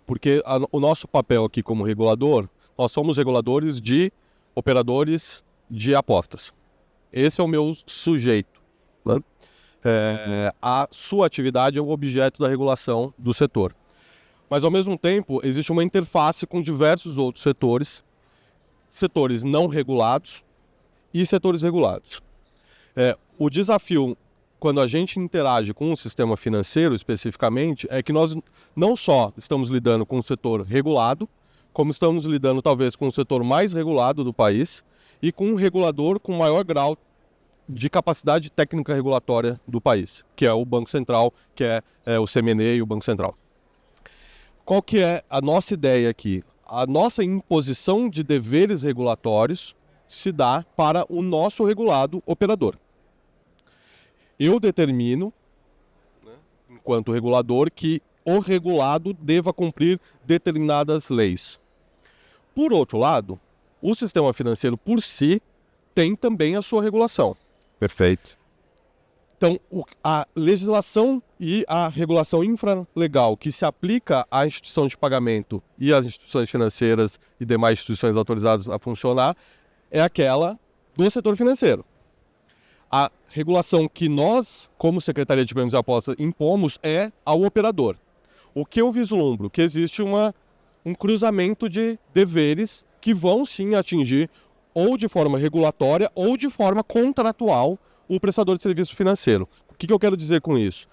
Porque o nosso papel aqui como regulador, nós somos reguladores de operadores de apostas. Esse é o meu sujeito. Né? A sua atividade é o objeto da regulação do setor. Mas, ao mesmo tempo, existe uma interface com diversos outros setores não regulados e setores regulados. O desafio, quando a gente interage com o sistema financeiro especificamente, é que nós não só estamos lidando com o setor regulado, como estamos lidando talvez com o setor mais regulado do país e com um regulador com maior grau de capacidade técnica regulatória do país, que é o Banco Central, que é o CMN e o Banco Central. Qual que é a nossa ideia aqui? A nossa imposição de deveres regulatórios se dá para o nosso regulado operador. eu determino, né, enquanto regulador, que o regulado deva cumprir determinadas leis. Por outro lado, o sistema financeiro por si tem também a sua regulação. Perfeito. Então, a legislação e a regulação infralegal que se aplica à instituição de pagamento e às instituições financeiras e demais instituições autorizadas a funcionar é aquela do setor financeiro. A regulação que nós, como Secretaria de Prêmios e Apostas, impomos é ao operador. O que eu vislumbro? Que existe um cruzamento de deveres que vão sim atingir ou de forma regulatória ou de forma contratual o prestador de serviço financeiro. O que eu quero dizer com isso?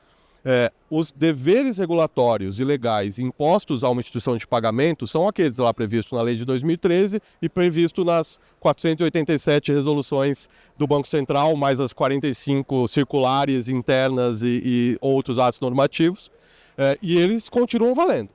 Os deveres regulatórios e legais impostos a uma instituição de pagamento são aqueles lá previstos na lei de 2013 e previstos nas 487 resoluções do Banco Central, mais as 45 circulares internas e outros atos normativos, e eles continuam valendo.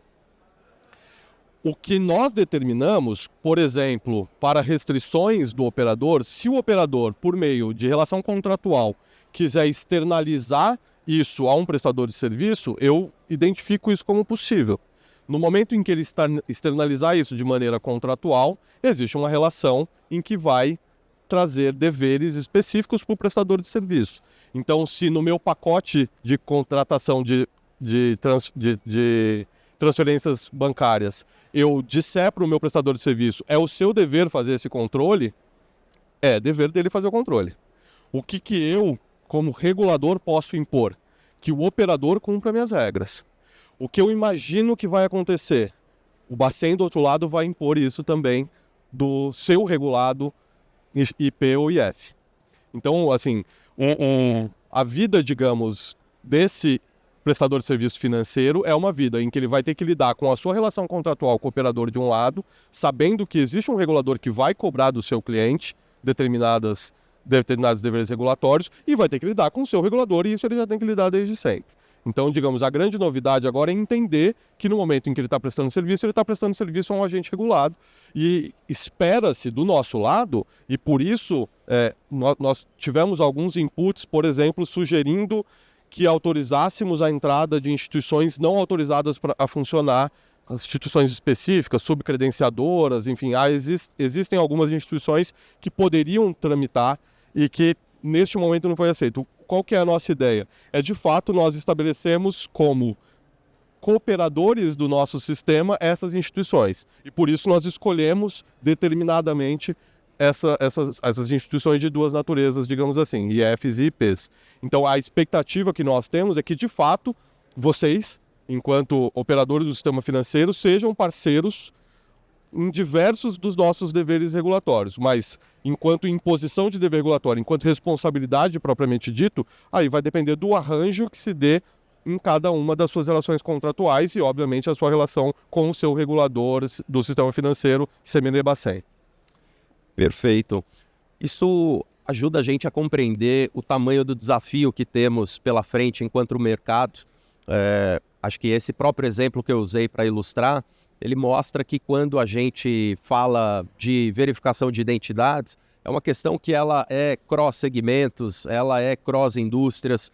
O que nós determinamos, por exemplo, para restrições do operador, se o operador, por meio de relação contratual, quiser externalizar isso a um prestador de serviço, eu identifico isso como possível. No momento em que ele externalizar isso de maneira contratual, existe uma relação em que vai trazer deveres específicos para o prestador de serviço. Então, se no meu pacote de contratação de transferências bancárias eu disser para o meu prestador de serviço, é o seu dever fazer esse controle, é dever dele fazer o controle. O que eu, como regulador, posso impor? Que o operador cumpra minhas regras. O que eu imagino que vai acontecer? O Bacen, do outro lado, vai impor isso também do seu regulado IP ou IF. Então, assim, a vida, digamos, desse prestador de serviço financeiro é uma vida em que ele vai ter que lidar com a sua relação contratual com o operador de um lado, sabendo que existe um regulador que vai cobrar do seu cliente determinados deveres regulatórios e vai ter que lidar com o seu regulador, e isso ele já tem que lidar desde sempre. Então, digamos, a grande novidade agora é entender que no momento em que ele está prestando serviço, ele está prestando serviço a um agente regulado, e espera-se do nosso lado, e por isso nós tivemos alguns inputs, por exemplo, sugerindo que autorizássemos a entrada de instituições não autorizadas a funcionar, as instituições específicas, subcredenciadoras, enfim, existem algumas instituições que poderiam tramitar e que neste momento não foi aceito. Qual que é a nossa ideia? É de fato nós estabelecemos como cooperadores do nosso sistema essas instituições, e por isso nós escolhemos determinadamente essas instituições de duas naturezas, digamos assim, IFs e IPs. Então a expectativa que nós temos é que, de fato, vocês, enquanto operadores do sistema financeiro, sejam parceiros em diversos dos nossos deveres regulatórios, mas enquanto imposição de dever regulatório, enquanto responsabilidade propriamente dito, aí vai depender do arranjo que se dê em cada uma das suas relações contratuais e, obviamente, a sua relação com o seu regulador do sistema financeiro, CMN Bacen. Perfeito. Isso ajuda a gente a compreender o tamanho do desafio que temos pela frente enquanto mercado. Acho que esse próprio exemplo que eu usei para ilustrar, ele mostra que quando a gente fala de verificação de identidades, é uma questão que ela é cross-segmentos, ela é cross-indústrias,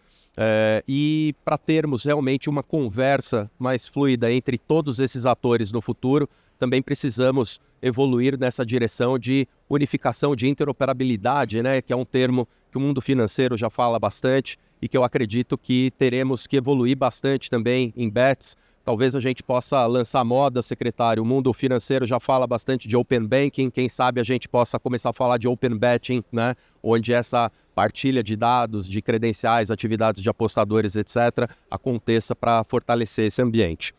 e para termos realmente uma conversa mais fluida entre todos esses atores no futuro, também precisamos evoluir nessa direção de unificação, de interoperabilidade, né, que é um termo que o mundo financeiro já fala bastante e que eu acredito que teremos que evoluir bastante também em bets. Talvez a gente possa lançar moda, secretário. O mundo financeiro já fala bastante de Open Banking. Quem sabe a gente possa começar a falar de Open Betting, né? Onde essa partilha de dados, de credenciais, atividades de apostadores, etc., aconteça para fortalecer esse ambiente.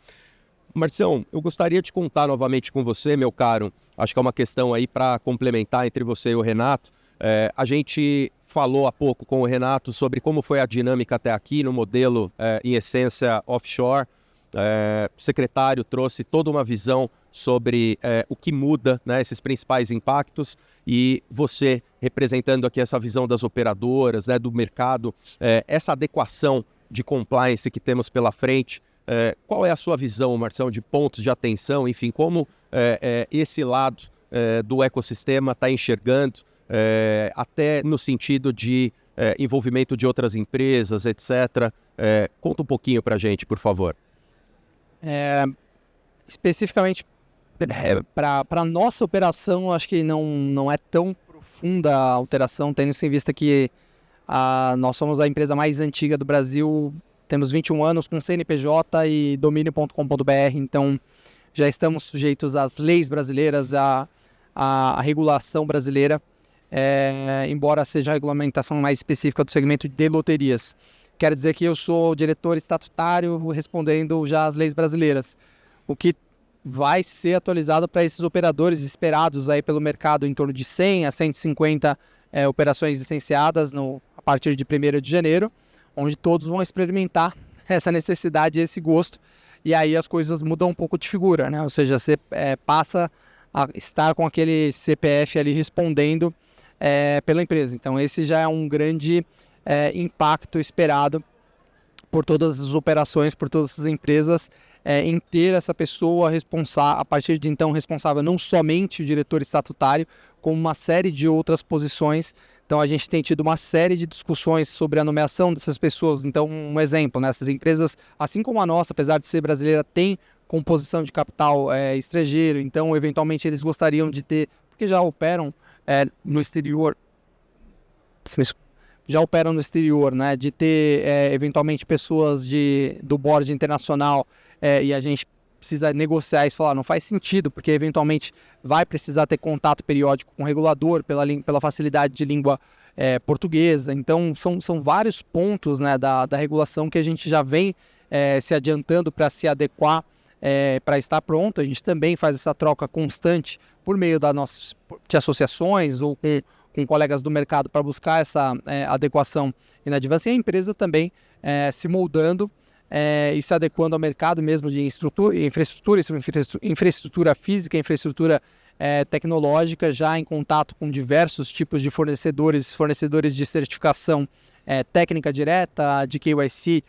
Marcião, eu gostaria de contar novamente com você, meu caro. Acho que é uma questão aí para complementar entre você e o Renato. A gente falou há pouco com o Renato sobre como foi a dinâmica até aqui no modelo, em essência, offshore. O secretário trouxe toda uma visão sobre o que muda, né, esses principais impactos, e você representando aqui essa visão das operadoras, né, do mercado, essa adequação de compliance que temos pela frente. Qual é a sua visão, Marcião, de pontos de atenção, enfim, como esse lado do ecossistema está enxergando, até no sentido de envolvimento de outras empresas, etc. Conta um pouquinho para a gente, por favor. Especificamente para a nossa operação, acho que não é tão profunda a alteração, tendo em vista que nós somos a empresa mais antiga do Brasil, temos 21 anos com CNPJ e domínio.com.br, então já estamos sujeitos às leis brasileiras, à regulação brasileira, embora seja a regulamentação mais específica do segmento de loterias. Quero dizer que eu sou diretor estatutário respondendo já às leis brasileiras, o que vai ser atualizado para esses operadores esperados aí pelo mercado em torno de 100 a 150 operações licenciadas a partir de 1º de janeiro, onde todos vão experimentar essa necessidade e esse gosto, e aí as coisas mudam um pouco de figura, né? Ou seja, você passa a estar com aquele CPF ali respondendo pela empresa. Então esse já é um grande impacto esperado por todas as operações, por todas as empresas, em ter essa pessoa responsável, a partir de então responsável não somente o diretor estatutário, como uma série de outras posições. Então a gente tem tido uma série de discussões sobre a nomeação dessas pessoas. Então um exemplo, né? Essas empresas, assim como a nossa, apesar de ser brasileira, tem composição de capital estrangeiro, então eventualmente eles gostariam de ter, porque já operam no exterior, né, de ter eventualmente pessoas do board internacional, e a gente precisa negociar isso, falar, não faz sentido, porque eventualmente vai precisar ter contato periódico com o regulador pela facilidade de língua portuguesa. Então são vários pontos, né, da regulação que a gente já vem se adiantando para se adequar, para estar pronto. A gente também faz essa troca constante por meio de associações ou com colegas do mercado para buscar essa adequação e inadimplência, e a empresa também se moldando e se adequando ao mercado mesmo de infraestrutura física, infraestrutura tecnológica, já em contato com diversos tipos de fornecedores de certificação técnica direta, de KYC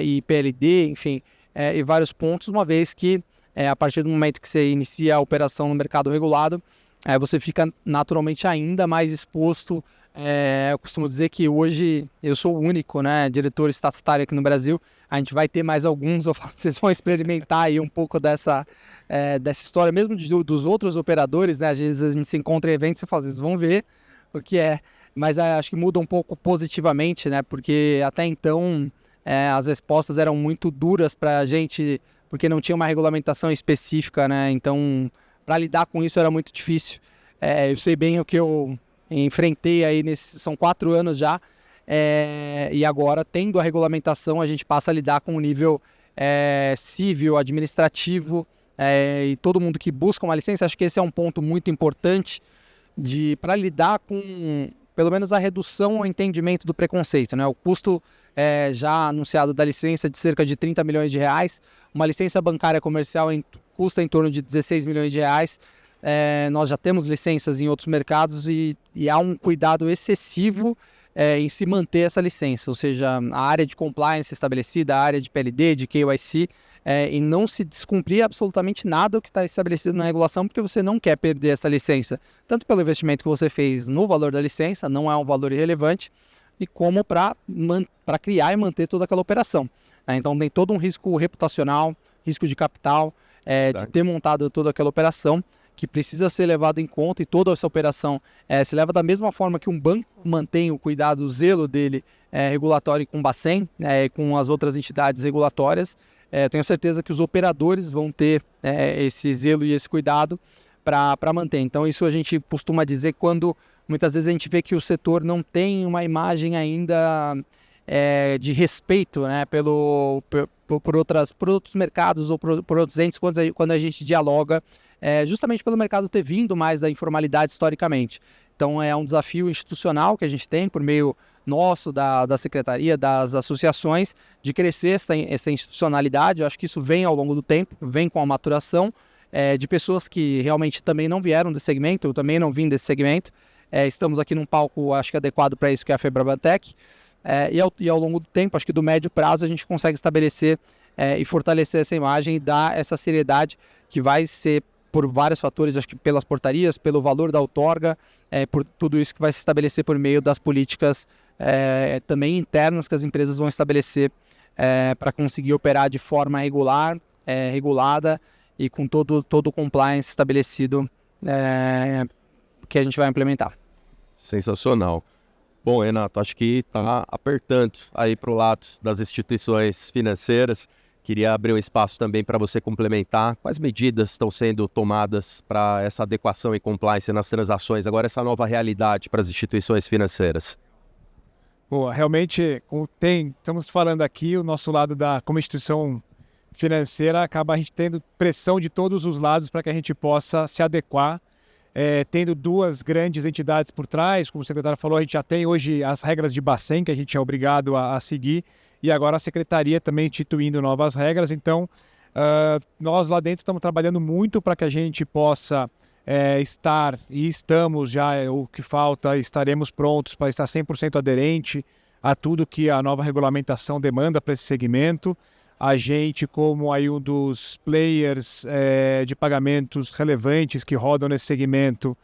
e PLD, enfim, e vários pontos, uma vez que a partir do momento que você inicia a operação no mercado regulado, você fica naturalmente ainda mais exposto. Eu costumo dizer que hoje eu sou o único, né, diretor estatutário aqui no Brasil. A gente vai ter mais alguns, vocês vão experimentar aí um pouco dessa história, mesmo dos outros operadores, né? Às vezes a gente se encontra em eventos e fala, vocês vão ver o que é. Mas acho que muda um pouco positivamente, né? Porque até então as respostas eram muito duras para a gente, porque não tinha uma regulamentação específica, né? Então, para lidar com isso era muito difícil. Eu sei bem o que eu enfrentei aí, são 4 anos já, e agora, tendo a regulamentação, a gente passa a lidar com o nível civil, administrativo, e todo mundo que busca uma licença. Acho que esse é um ponto muito importante para lidar com, pelo menos, a redução ao entendimento do preconceito, né? O custo já anunciado da licença de cerca de 30 milhões de reais, uma licença bancária comercial custa em torno de 16 milhões de reais. Nós já temos licenças em outros mercados e há um cuidado excessivo em se manter essa licença, ou seja, a área de compliance estabelecida, a área de PLD, de KYC, e não se descumprir absolutamente nada do que está estabelecido na regulação, porque você não quer perder essa licença, tanto pelo investimento que você fez no valor da licença, não é um valor irrelevante, e como para criar e manter toda aquela operação. Então tem todo um risco reputacional, risco de capital, de ter montado toda aquela operação, que precisa ser levado em conta, e toda essa operação se leva da mesma forma que um banco mantém o cuidado, o zelo dele regulatório com o Bacen, com as outras entidades regulatórias. Tenho certeza que os operadores vão ter esse zelo e esse cuidado para manter. Então isso a gente costuma dizer quando muitas vezes a gente vê que o setor não tem uma imagem ainda de respeito, né, por outros mercados ou por outros entes, quando a gente dialoga, justamente pelo mercado ter vindo mais da informalidade historicamente. Então é um desafio institucional que a gente tem por meio nosso, da secretaria, das associações, de crescer essa institucionalidade. Eu acho que isso vem ao longo do tempo, vem com a maturação de pessoas que realmente também não vieram desse segmento, eu também não vim desse segmento. Estamos aqui num palco, acho que adequado para isso, que é a Febrabatec. E ao longo do tempo, acho que do médio prazo, a gente consegue estabelecer e fortalecer essa imagem e dar essa seriedade que vai ser por vários fatores, acho que pelas portarias, pelo valor da outorga, por tudo isso que vai se estabelecer por meio das políticas também internas que as empresas vão estabelecer para conseguir operar de forma regular, regulada e com todo o compliance estabelecido que a gente vai implementar. Sensacional. Bom, Renato, acho que está apertando aí para o lado das instituições financeiras. Queria abrir um espaço também para você complementar. Quais medidas estão sendo tomadas para essa adequação e compliance nas transações? Agora, essa nova realidade para as instituições financeiras. Boa, realmente, estamos falando aqui, o nosso lado como instituição financeira, acaba a gente tendo pressão de todos os lados para que a gente possa se adequar, tendo duas grandes entidades por trás, como o secretário falou, a gente já tem hoje as regras de Bacen, que a gente é obrigado a seguir, e agora a Secretaria também instituindo novas regras. Então, nós lá dentro estamos trabalhando muito para que a gente possa estar, e estamos já, o que falta, estaremos prontos para estar 100% aderente a tudo que a nova regulamentação demanda para esse segmento. A gente, como aí um dos players de pagamentos relevantes que rodam nesse segmento,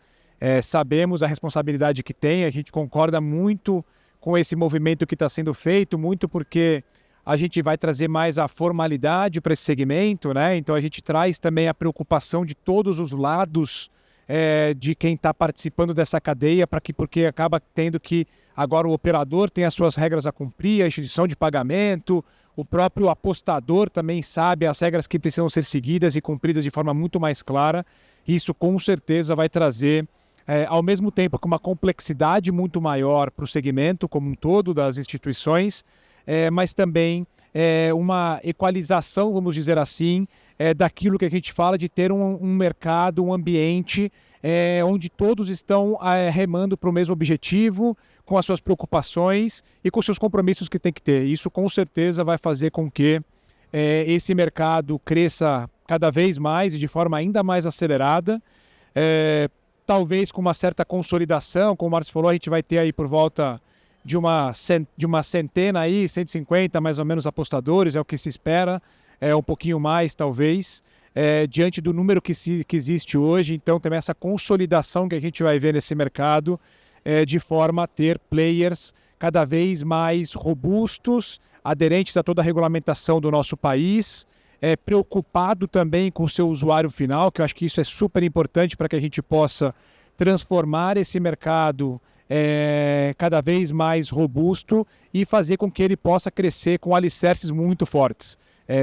sabemos a responsabilidade que tem, a gente concorda muito com esse movimento que está sendo feito, muito porque a gente vai trazer mais a formalidade para esse segmento, né? Então a gente traz também a preocupação de todos os lados de quem está participando dessa cadeia, porque acaba tendo que agora o operador tem as suas regras a cumprir, a instituição de pagamento, o próprio apostador também sabe as regras que precisam ser seguidas e cumpridas de forma muito mais clara. Isso com certeza vai trazer, ao mesmo tempo, com uma complexidade muito maior para o segmento como um todo das instituições, mas também uma equalização, vamos dizer assim, daquilo que a gente fala de ter um mercado, um ambiente onde todos estão remando para o mesmo objetivo, com as suas preocupações e com os seus compromissos que tem que ter. Isso com certeza vai fazer com que esse mercado cresça cada vez mais e de forma ainda mais acelerada, talvez com uma certa consolidação, como o Márcio falou, a gente vai ter aí por volta de uma centena aí, 150 mais ou menos apostadores, é o que se espera, um pouquinho mais talvez, diante do número que existe hoje. Então também essa consolidação que a gente vai ver nesse mercado, de forma a ter players cada vez mais robustos, aderentes a toda a regulamentação do nosso país, preocupado também com o seu usuário final, que eu acho que isso é super importante para que a gente possa transformar esse mercado cada vez mais robusto e fazer com que ele possa crescer com alicerces muito fortes.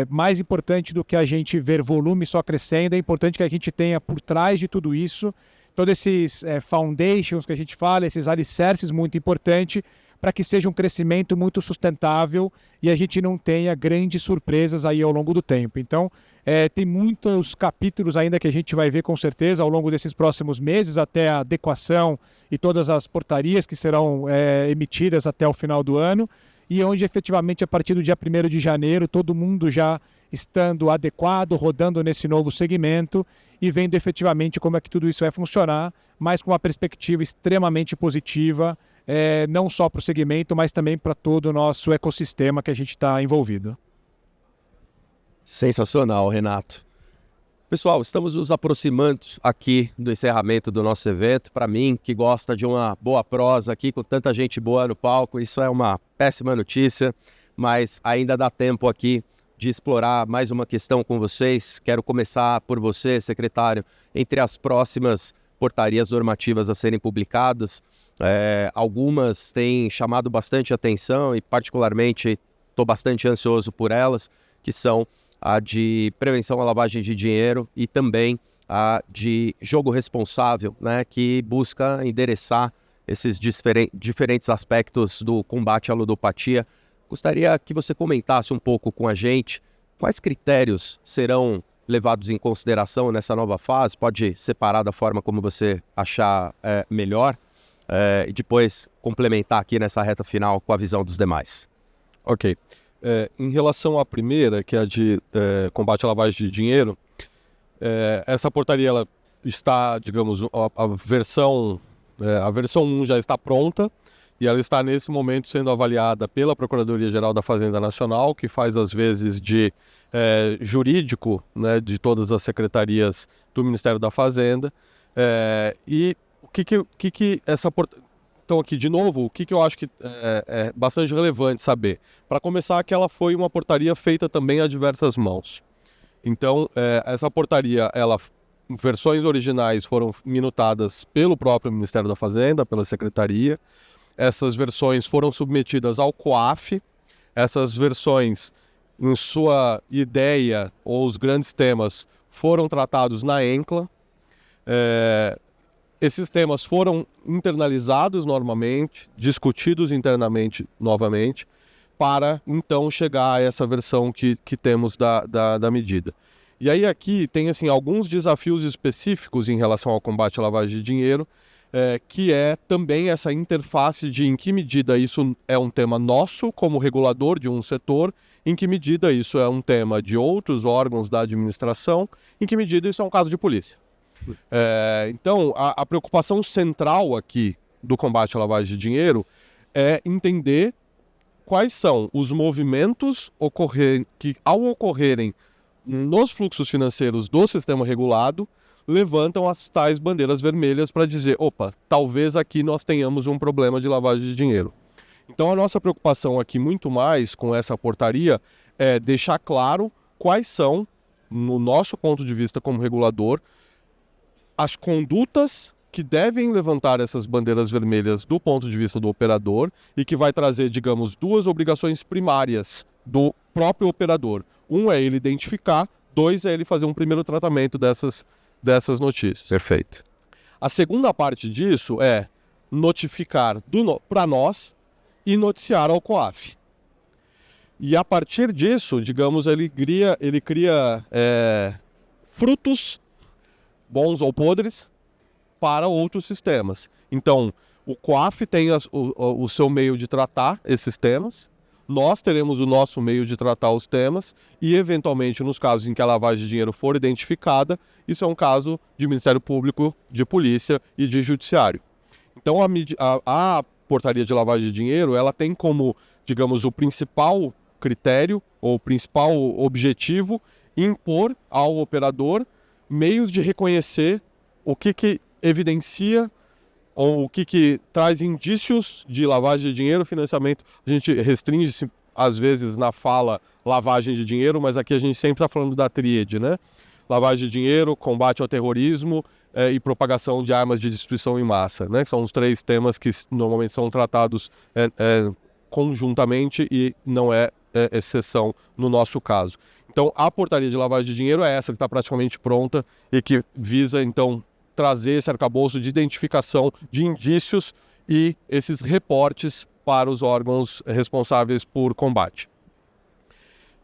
Mais importante do que a gente ver volume só crescendo, é importante que a gente tenha por trás de tudo isso, todos esses foundations que a gente fala, esses alicerces muito importantes, para que seja um crescimento muito sustentável e a gente não tenha grandes surpresas aí ao longo do tempo. Então, tem muitos capítulos ainda que a gente vai ver com certeza ao longo desses próximos meses, até a adequação e todas as portarias que serão emitidas até o final do ano, e onde efetivamente a partir do dia 1º de janeiro, todo mundo já estando adequado, rodando nesse novo segmento e vendo efetivamente como é que tudo isso vai funcionar, mas com uma perspectiva extremamente positiva, não só para o segmento, mas também para todo o nosso ecossistema que a gente está envolvido. Sensacional, Renato. Pessoal, estamos nos aproximando aqui do encerramento do nosso evento. Para mim, que gosta de uma boa prosa aqui, com tanta gente boa no palco, isso é uma péssima notícia, mas ainda dá tempo aqui de explorar mais uma questão com vocês. Quero começar por você, secretário. Entre as próximas portarias normativas a serem publicadas, algumas têm chamado bastante atenção e particularmente estou bastante ansioso por elas, que são a de prevenção à lavagem de dinheiro e também a de jogo responsável, né, que busca endereçar esses diferentes aspectos do combate à ludopatia. Gostaria que você comentasse um pouco com a gente quais critérios serão levados em consideração nessa nova fase. Pode separar da forma como você achar melhor e depois complementar aqui nessa reta final com a visão dos demais. Ok. Em relação à primeira, que é a de combate à lavagem de dinheiro, essa portaria ela está, digamos, a versão 1 já está pronta e ela está nesse momento sendo avaliada pela Procuradoria-Geral da Fazenda Nacional, que faz às vezes de jurídico, né, de todas as secretarias do Ministério da Fazenda. E o que essa portaria... Então aqui, de novo, o que eu acho que é bastante relevante saber? Para começar, que ela foi uma portaria feita também a diversas mãos. Então, essa portaria, versões originais foram minutadas pelo próprio Ministério da Fazenda, pela Secretaria. Essas versões foram submetidas ao COAF. Essas versões, em sua ideia ou os grandes temas, foram tratados na ENCLA. Esses temas foram internalizados normalmente, discutidos internamente novamente, para então chegar a essa versão que temos da medida. E aí aqui tem assim, alguns desafios específicos em relação ao combate à lavagem de dinheiro, que é também essa interface de em que medida isso é um tema nosso como regulador de um setor, em que medida isso é um tema de outros órgãos da administração, em que medida isso é um caso de polícia. Então, a preocupação central aqui do combate à lavagem de dinheiro é entender quais são os movimentos que, ao ocorrerem nos fluxos financeiros do sistema regulado, levantam as tais bandeiras vermelhas para dizer, opa, talvez aqui nós tenhamos um problema de lavagem de dinheiro. Então, a nossa preocupação aqui muito mais com essa portaria é deixar claro quais são, no nosso ponto de vista como regulador, as condutas que devem levantar essas bandeiras vermelhas do ponto de vista do operador e que vai trazer, digamos, duas obrigações primárias do próprio operador. Um é ele identificar, dois é ele fazer um primeiro tratamento dessas notícias. Perfeito. A segunda parte disso é notificar para nós e noticiar ao COAF. E a partir disso, digamos, ele cria frutos bons ou podres para outros sistemas. Então, o COAF tem o seu meio de tratar esses temas, nós teremos o nosso meio de tratar os temas e, eventualmente, nos casos em que a lavagem de dinheiro for identificada, isso é um caso de Ministério Público, de Polícia e de Judiciário. Então, a portaria de lavagem de dinheiro, ela tem como, digamos, o principal critério ou o principal objetivo impor ao operador meios de reconhecer o que evidencia ou o que traz indícios de lavagem de dinheiro, financiamento. A gente restringe-se, às vezes, na fala lavagem de dinheiro, mas aqui a gente sempre está falando da tríade, né? Lavagem de dinheiro, combate ao terrorismo e propagação de armas de destruição em massa, né? São os três temas que normalmente são tratados conjuntamente e não é exceção no nosso caso. Então, a portaria de lavagem de dinheiro é essa que está praticamente pronta e que visa, então, trazer esse arcabouço de identificação de indícios e esses reportes para os órgãos responsáveis por combate.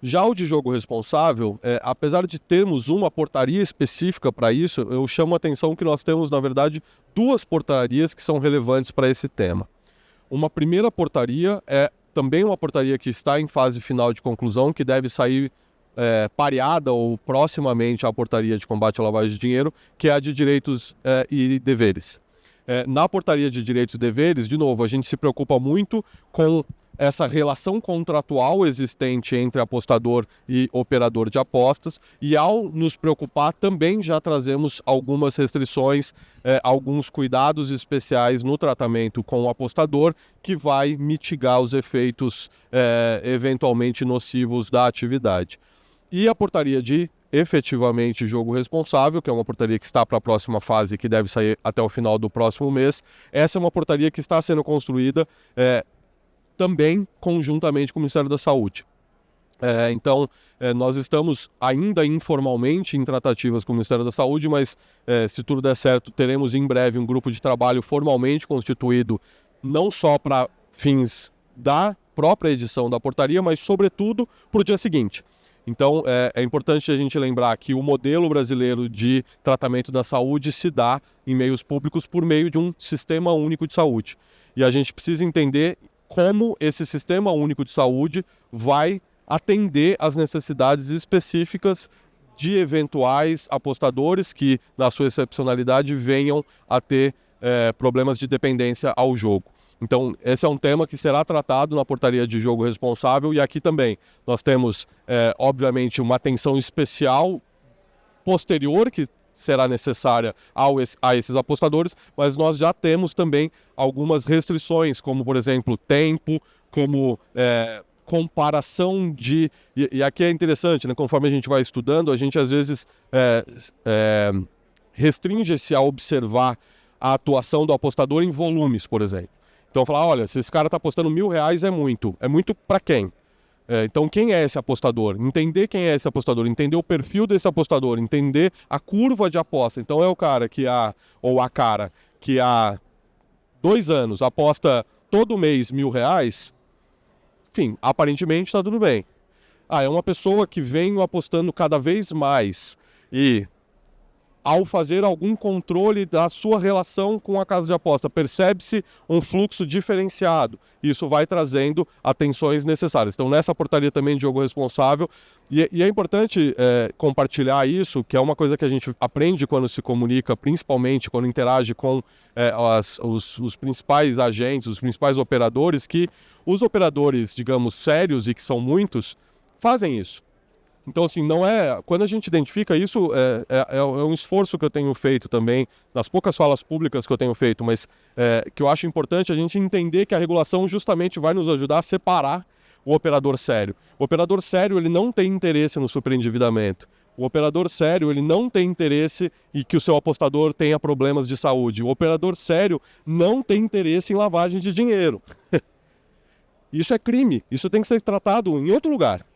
Já o de jogo responsável, apesar de termos uma portaria específica para isso, eu chamo a atenção que nós temos, na verdade, duas portarias que são relevantes para esse tema. Uma primeira portaria é também uma portaria que está em fase final de conclusão, que deve sair pareada ou proximamente à portaria de combate à lavagem de dinheiro, que é a de direitos e deveres. Na portaria de direitos e deveres, de novo, a gente se preocupa muito com essa relação contratual existente entre apostador e operador de apostas, e ao nos preocupar também já trazemos algumas restrições, alguns cuidados especiais no tratamento com o apostador, que vai mitigar os efeitos eventualmente nocivos da atividade. E a portaria de efetivamente jogo responsável, que é uma portaria que está para a próxima fase, que deve sair até o final do próximo mês. Essa é uma portaria que está sendo construída também conjuntamente com o Ministério da Saúde. Então, nós estamos ainda informalmente em tratativas com o Ministério da Saúde, mas se tudo der certo, teremos em breve um grupo de trabalho formalmente constituído, não só para fins da própria edição da portaria, mas sobretudo para o dia seguinte. Então, é importante a gente lembrar que o modelo brasileiro de tratamento da saúde se dá em meios públicos por meio de um sistema único de saúde. E a gente precisa entender como esse sistema único de saúde vai atender às necessidades específicas de eventuais apostadores que, na sua excepcionalidade, venham a ter problemas de dependência ao jogo. Então, esse é um tema que será tratado na portaria de jogo responsável, e aqui também nós temos, obviamente, uma atenção especial posterior que será necessária a esses apostadores, mas nós já temos também algumas restrições, como, por exemplo, tempo, como comparação de... E aqui é interessante, né? Conforme a gente vai estudando, a gente às vezes restringe-se a observar a atuação do apostador em volumes, por exemplo. Então, falar, olha, se esse cara está apostando R$1.000, é muito para quem? Então, quem é esse apostador? Entender quem é esse apostador, entender o perfil desse apostador, entender a curva de aposta. Então, é o cara que ou a cara que há 2 anos aposta todo mês R$1.000, enfim, aparentemente está tudo bem. É uma pessoa que vem apostando cada vez mais e, ao fazer algum controle da sua relação com a casa de aposta, percebe-se um fluxo diferenciado. Isso vai trazendo atenções necessárias. Então, nessa portaria também de jogo responsável, e é importante compartilhar isso, que é uma coisa que a gente aprende quando se comunica, principalmente quando interage com os principais agentes, os principais operadores, que os operadores, digamos, sérios e que são muitos, fazem isso. Então, assim, não é... Quando a gente identifica isso, é um esforço que eu tenho feito também, nas poucas falas públicas que eu tenho feito, mas que eu acho importante a gente entender que a regulação justamente vai nos ajudar a separar o operador sério. O operador sério, ele não tem interesse no superendividamento. O operador sério, ele não tem interesse em que o seu apostador tenha problemas de saúde. O operador sério não tem interesse em lavagem de dinheiro. Isso é crime. Isso tem que ser tratado em outro lugar.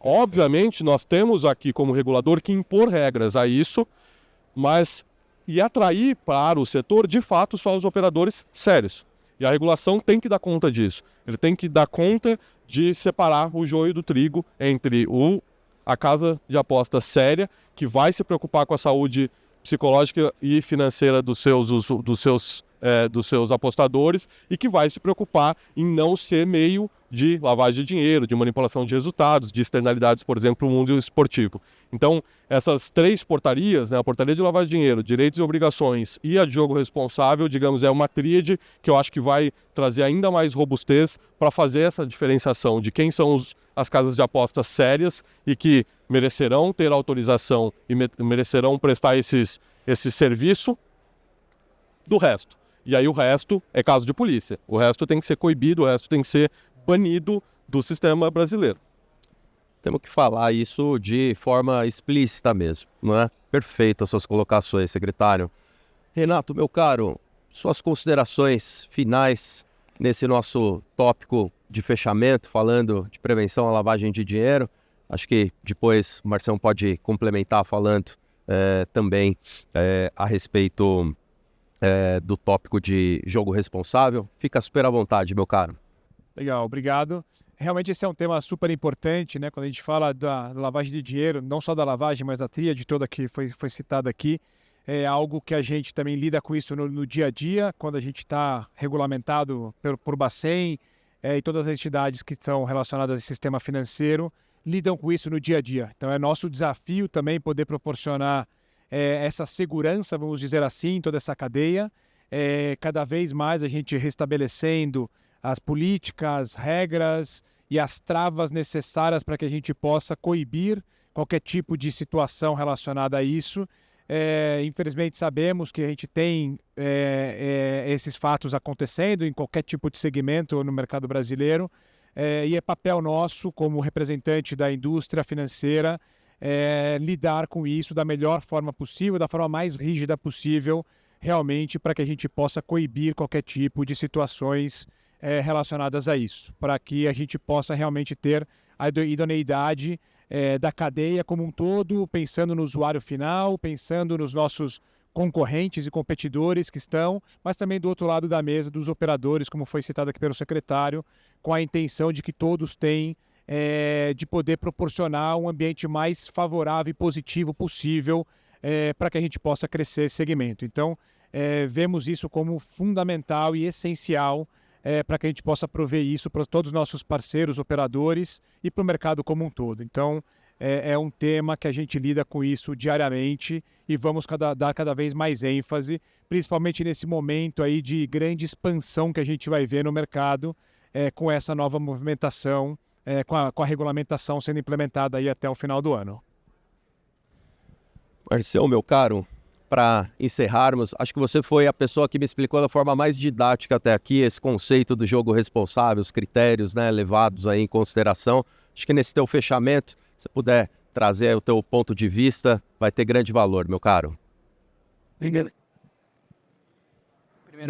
Obviamente, nós temos aqui como regulador que impor regras a isso, mas e atrair para o setor, de fato, só os operadores sérios. E a regulação tem que dar conta disso. Ele tem que dar conta de separar o joio do trigo entre a casa de aposta séria, que vai se preocupar com a saúde psicológica e financeira dos seus apostadores, e que vai se preocupar em não ser meio de lavagem de dinheiro, de manipulação de resultados, de externalidades, por exemplo, no mundo esportivo. Então, essas 3 portarias, né, a portaria de lavagem de dinheiro, direitos e obrigações e a de jogo responsável, digamos, é uma tríade que eu acho que vai trazer ainda mais robustez para fazer essa diferenciação de quem são as casas de apostas sérias e que merecerão ter autorização e merecerão prestar esse serviço do resto. E aí o resto é caso de polícia. O resto tem que ser coibido, o resto tem que ser banido do sistema brasileiro. Temos que falar isso de forma explícita mesmo, não é? Perfeito as suas colocações, secretário. Renato, meu caro, suas considerações finais nesse nosso tópico de fechamento, falando de prevenção à lavagem de dinheiro. Acho que depois o Marcião pode complementar falando também a respeito do tópico de jogo responsável. Fica super à vontade, meu caro. Legal, obrigado. Realmente esse é um tema super importante, né? Quando a gente fala da lavagem de dinheiro, não só da lavagem, mas da tríade toda que foi citada aqui, é algo que a gente também lida com isso no dia a dia, quando a gente está regulamentado por Bacen e todas as entidades que estão relacionadas ao sistema financeiro lidam com isso no dia a dia. Então é nosso desafio também poder proporcionar essa segurança, vamos dizer assim, toda essa cadeia, cada vez mais a gente restabelecendo as políticas, regras e as travas necessárias para que a gente possa coibir qualquer tipo de situação relacionada a isso. Infelizmente sabemos que a gente tem esses fatos acontecendo em qualquer tipo de segmento no mercado brasileiro, e é papel nosso como representante da indústria financeira lidar com isso da melhor forma possível, da forma mais rígida possível, realmente para que a gente possa coibir qualquer tipo de situações relacionadas a isso, para que a gente possa realmente ter a idoneidade da cadeia como um todo, pensando no usuário final, pensando nos nossos concorrentes e competidores que estão, mas também do outro lado da mesa dos operadores, como foi citado aqui pelo secretário, com a intenção de que todos têm de poder proporcionar um ambiente mais favorável e positivo possível para que a gente possa crescer esse segmento. Então, vemos isso como fundamental e essencial para que a gente possa prover isso para todos os nossos parceiros, operadores e para o mercado como um todo. Então, é um tema que a gente lida com isso diariamente e vamos dar cada vez mais ênfase, principalmente nesse momento aí de grande expansão que a gente vai ver no mercado com essa nova movimentação, com a regulamentação sendo implementada aí até o final do ano. Marcelo, meu caro, para encerrarmos, acho que você foi a pessoa que me explicou da forma mais didática até aqui esse conceito do jogo responsável, os critérios, né, levados aí em consideração. Acho que nesse teu fechamento, se puder trazer o teu ponto de vista, vai ter grande valor, meu caro. Primeiro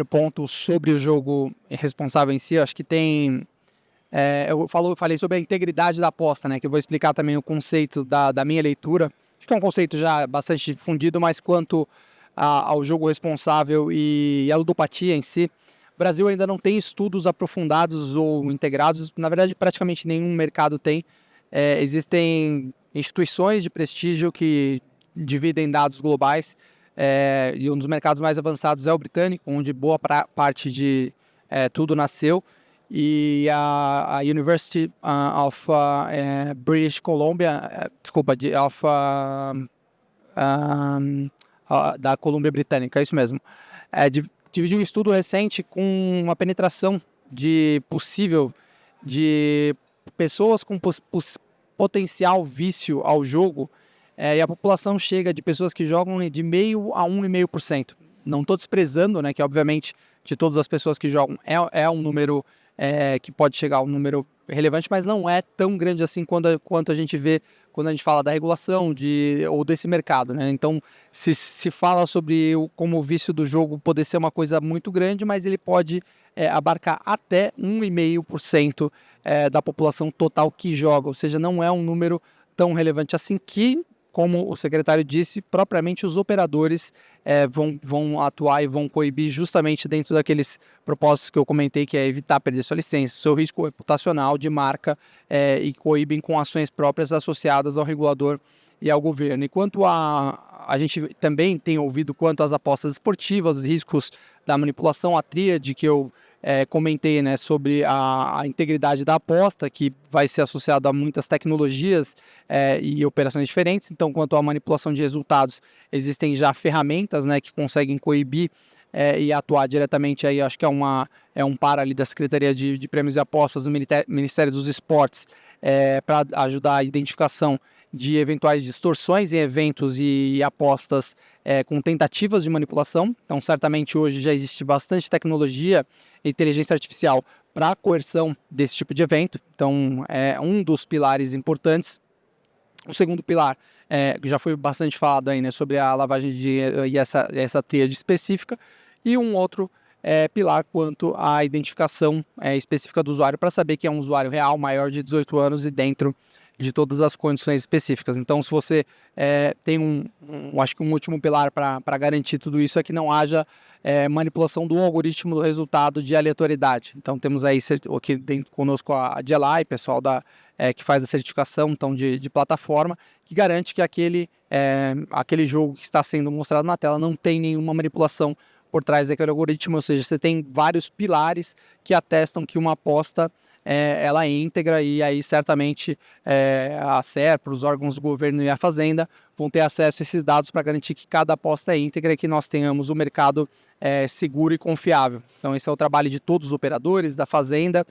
ponto sobre o jogo responsável em si, eu acho que tem... falei sobre a integridade da aposta, né? Que eu vou explicar também o conceito da minha leitura. Acho que é um conceito já bastante difundido, mas quanto ao jogo responsável e a ludopatia em si, o Brasil ainda não tem estudos aprofundados ou integrados. Na verdade, praticamente nenhum mercado tem. Existem instituições de prestígio que dividem dados globais, e um dos mercados mais avançados é o britânico, onde boa parte de tudo nasceu. E a University of British Columbia, da Colômbia Britânica, é isso mesmo, dividiu um estudo recente com uma penetração possível de pessoas com potencial vício ao jogo, e a população chega de pessoas que jogam de 0,5% a 1,5%. Não estou desprezando, né, que obviamente de todas as pessoas que jogam é um número que pode chegar a um número relevante, mas não é tão grande assim quanto a gente vê quando a gente fala da regulação ou desse mercado, né? Então se fala sobre como o vício do jogo poder ser uma coisa muito grande, mas ele pode abarcar até 1,5% da população total que joga, ou seja, não é um número tão relevante assim que, como o secretário disse, propriamente os operadores vão atuar e vão coibir justamente dentro daqueles propósitos que eu comentei, que é evitar perder sua licença, seu risco reputacional de marca, e coibem com ações próprias associadas ao regulador e ao governo. E quanto a gente também tem ouvido quanto às apostas esportivas, os riscos da manipulação, a tríade que eu comentei, né, sobre a integridade da aposta, que vai ser associado a muitas tecnologias e operações diferentes. Então, quanto à manipulação de resultados, existem já ferramentas, né, que conseguem coibir e atuar diretamente. Aí acho que é um par ali da Secretaria de Prêmios e Apostas do Ministério dos Esportes, para ajudar a identificação de eventuais distorções em eventos e apostas com tentativas de manipulação. Então, certamente hoje já existe bastante tecnologia e inteligência artificial para a coerção desse tipo de evento. Então, é um dos pilares importantes. O segundo pilar, que já foi bastante falado aí, né, sobre a lavagem de dinheiro e essa tríade específica. E um outro pilar quanto à identificação específica do usuário, para saber que é um usuário real, maior de 18 anos e dentro de todas as condições específicas. Então, se você tem acho que um último pilar para garantir tudo isso é que não haja manipulação do algoritmo do resultado de aleatoriedade. Então, temos aí aqui dentro conosco a DLI, pessoal que faz a certificação então, de plataforma, que garante que aquele jogo que está sendo mostrado na tela não tem nenhuma manipulação por trás daquele algoritmo, ou seja, você tem vários pilares que atestam que uma aposta ela é íntegra, e aí certamente a SERP, os órgãos do governo e a Fazenda vão ter acesso a esses dados para garantir que cada aposta é íntegra e que nós tenhamos um mercado seguro e confiável. Então esse é o trabalho de todos os operadores, da Fazenda,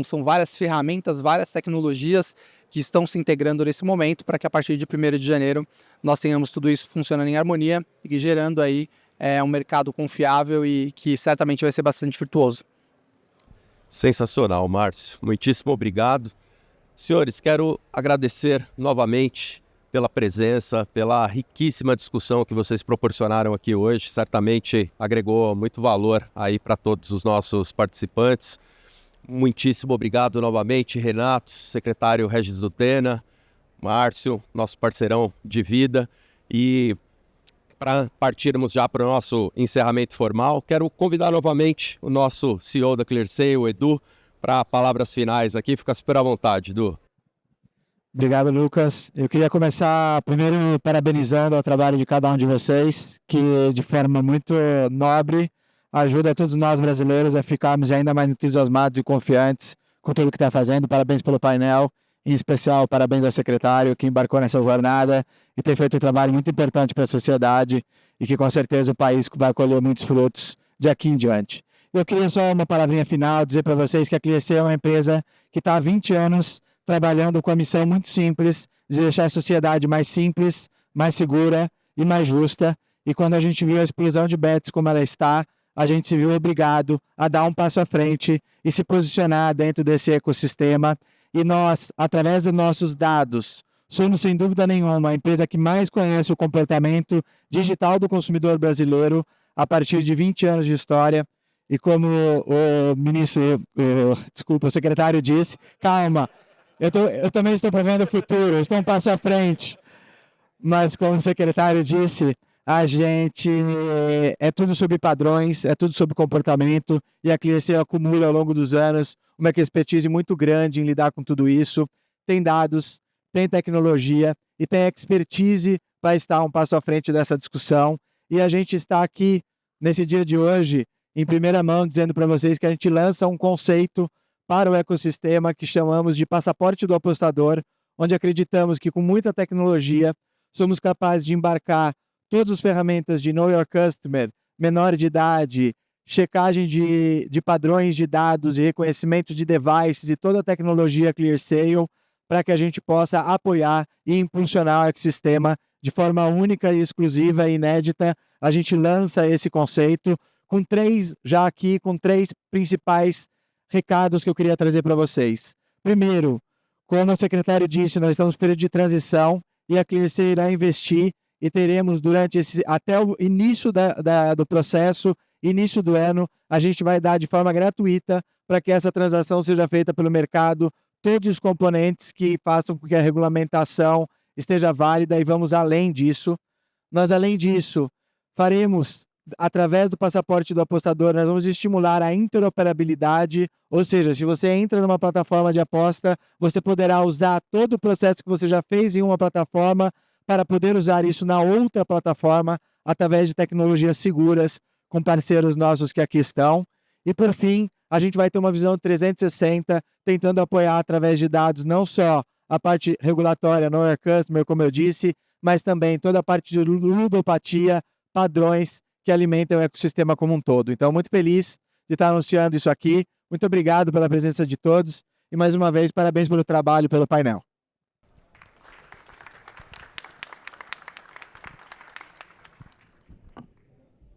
são várias ferramentas, várias tecnologias que estão se integrando nesse momento para que a partir de 1º de janeiro nós tenhamos tudo isso funcionando em harmonia e gerando aí um mercado confiável e que certamente vai ser bastante virtuoso. Sensacional, Márcio. Muitíssimo obrigado. Senhores, quero agradecer novamente pela presença, pela riquíssima discussão que vocês proporcionaram aqui hoje. Certamente agregou muito valor aí para todos os nossos participantes. Muitíssimo obrigado novamente, Renato, secretário Regis Dutena, Márcio, nosso parceirão de vida. E para partirmos já para o nosso encerramento formal, quero convidar novamente o nosso CEO da ClearSale, o Edu, para palavras finais aqui. Fica super à vontade, Edu. Obrigado, Lucas. Eu queria começar primeiro parabenizando o trabalho de cada um de vocês, que de forma muito nobre ajuda todos nós brasileiros a ficarmos ainda mais entusiasmados e confiantes com tudo que está fazendo. Parabéns pelo painel Em especial, parabéns ao secretário que embarcou nessa jornada e tem feito um trabalho muito importante para a sociedade e que com certeza o país vai colher muitos frutos de aqui em diante. Eu queria só uma palavrinha final, dizer para vocês que a Clearseal é uma empresa que está há 20 anos trabalhando com a missão muito simples de deixar a sociedade mais simples, mais segura e mais justa. E quando a gente viu a explosão de bets como ela está, a gente se viu obrigado a dar um passo à frente e se posicionar dentro desse ecossistema. E nós, através dos nossos dados, somos sem dúvida nenhuma a empresa que mais conhece o comportamento digital do consumidor brasileiro a partir de 20 anos de história. E como o secretário disse, calma, eu também estou prevendo o futuro, estou um passo à frente. Mas como o secretário disse, a gente é tudo sobre padrões, é tudo sobre comportamento, e a Clearseal acumula ao longo dos anos uma expertise muito grande em lidar com tudo isso. Tem dados, tem tecnologia e tem expertise para estar um passo à frente dessa discussão. E a gente está aqui, nesse dia de hoje, em primeira mão, dizendo para vocês que a gente lança um conceito para o ecossistema que chamamos de passaporte do apostador, onde acreditamos que com muita tecnologia somos capazes de embarcar todas as ferramentas de Know Your Customer, menor de idade, checagem de padrões de dados e reconhecimento de devices e toda a tecnologia Clearseal para que a gente possa apoiar e impulsionar o ecossistema de forma única e exclusiva e inédita. A gente lança esse conceito com três principais recados que eu queria trazer para vocês. Primeiro, como o secretário disse, nós estamos em período de transição e a Clearseal irá investir e teremos até o início do processo, início do ano, a gente vai dar de forma gratuita para que essa transação seja feita pelo mercado, todos os componentes que façam com que a regulamentação esteja válida e vamos além disso. Nós, além disso, faremos, através do passaporte do apostador, nós vamos estimular a interoperabilidade, ou seja, se você entra numa plataforma de aposta, você poderá usar todo o processo que você já fez em uma plataforma para poder usar isso na outra plataforma através de tecnologias seguras com parceiros nossos que aqui estão. E, por fim, a gente vai ter uma visão 360, tentando apoiar através de dados não só a parte regulatória, Know Your Customer, como eu disse, mas também toda a parte de ludopatia, padrões que alimentam o ecossistema como um todo. Então, muito feliz de estar anunciando isso aqui. Muito obrigado pela presença de todos e, mais uma vez, parabéns pelo trabalho, pelo painel.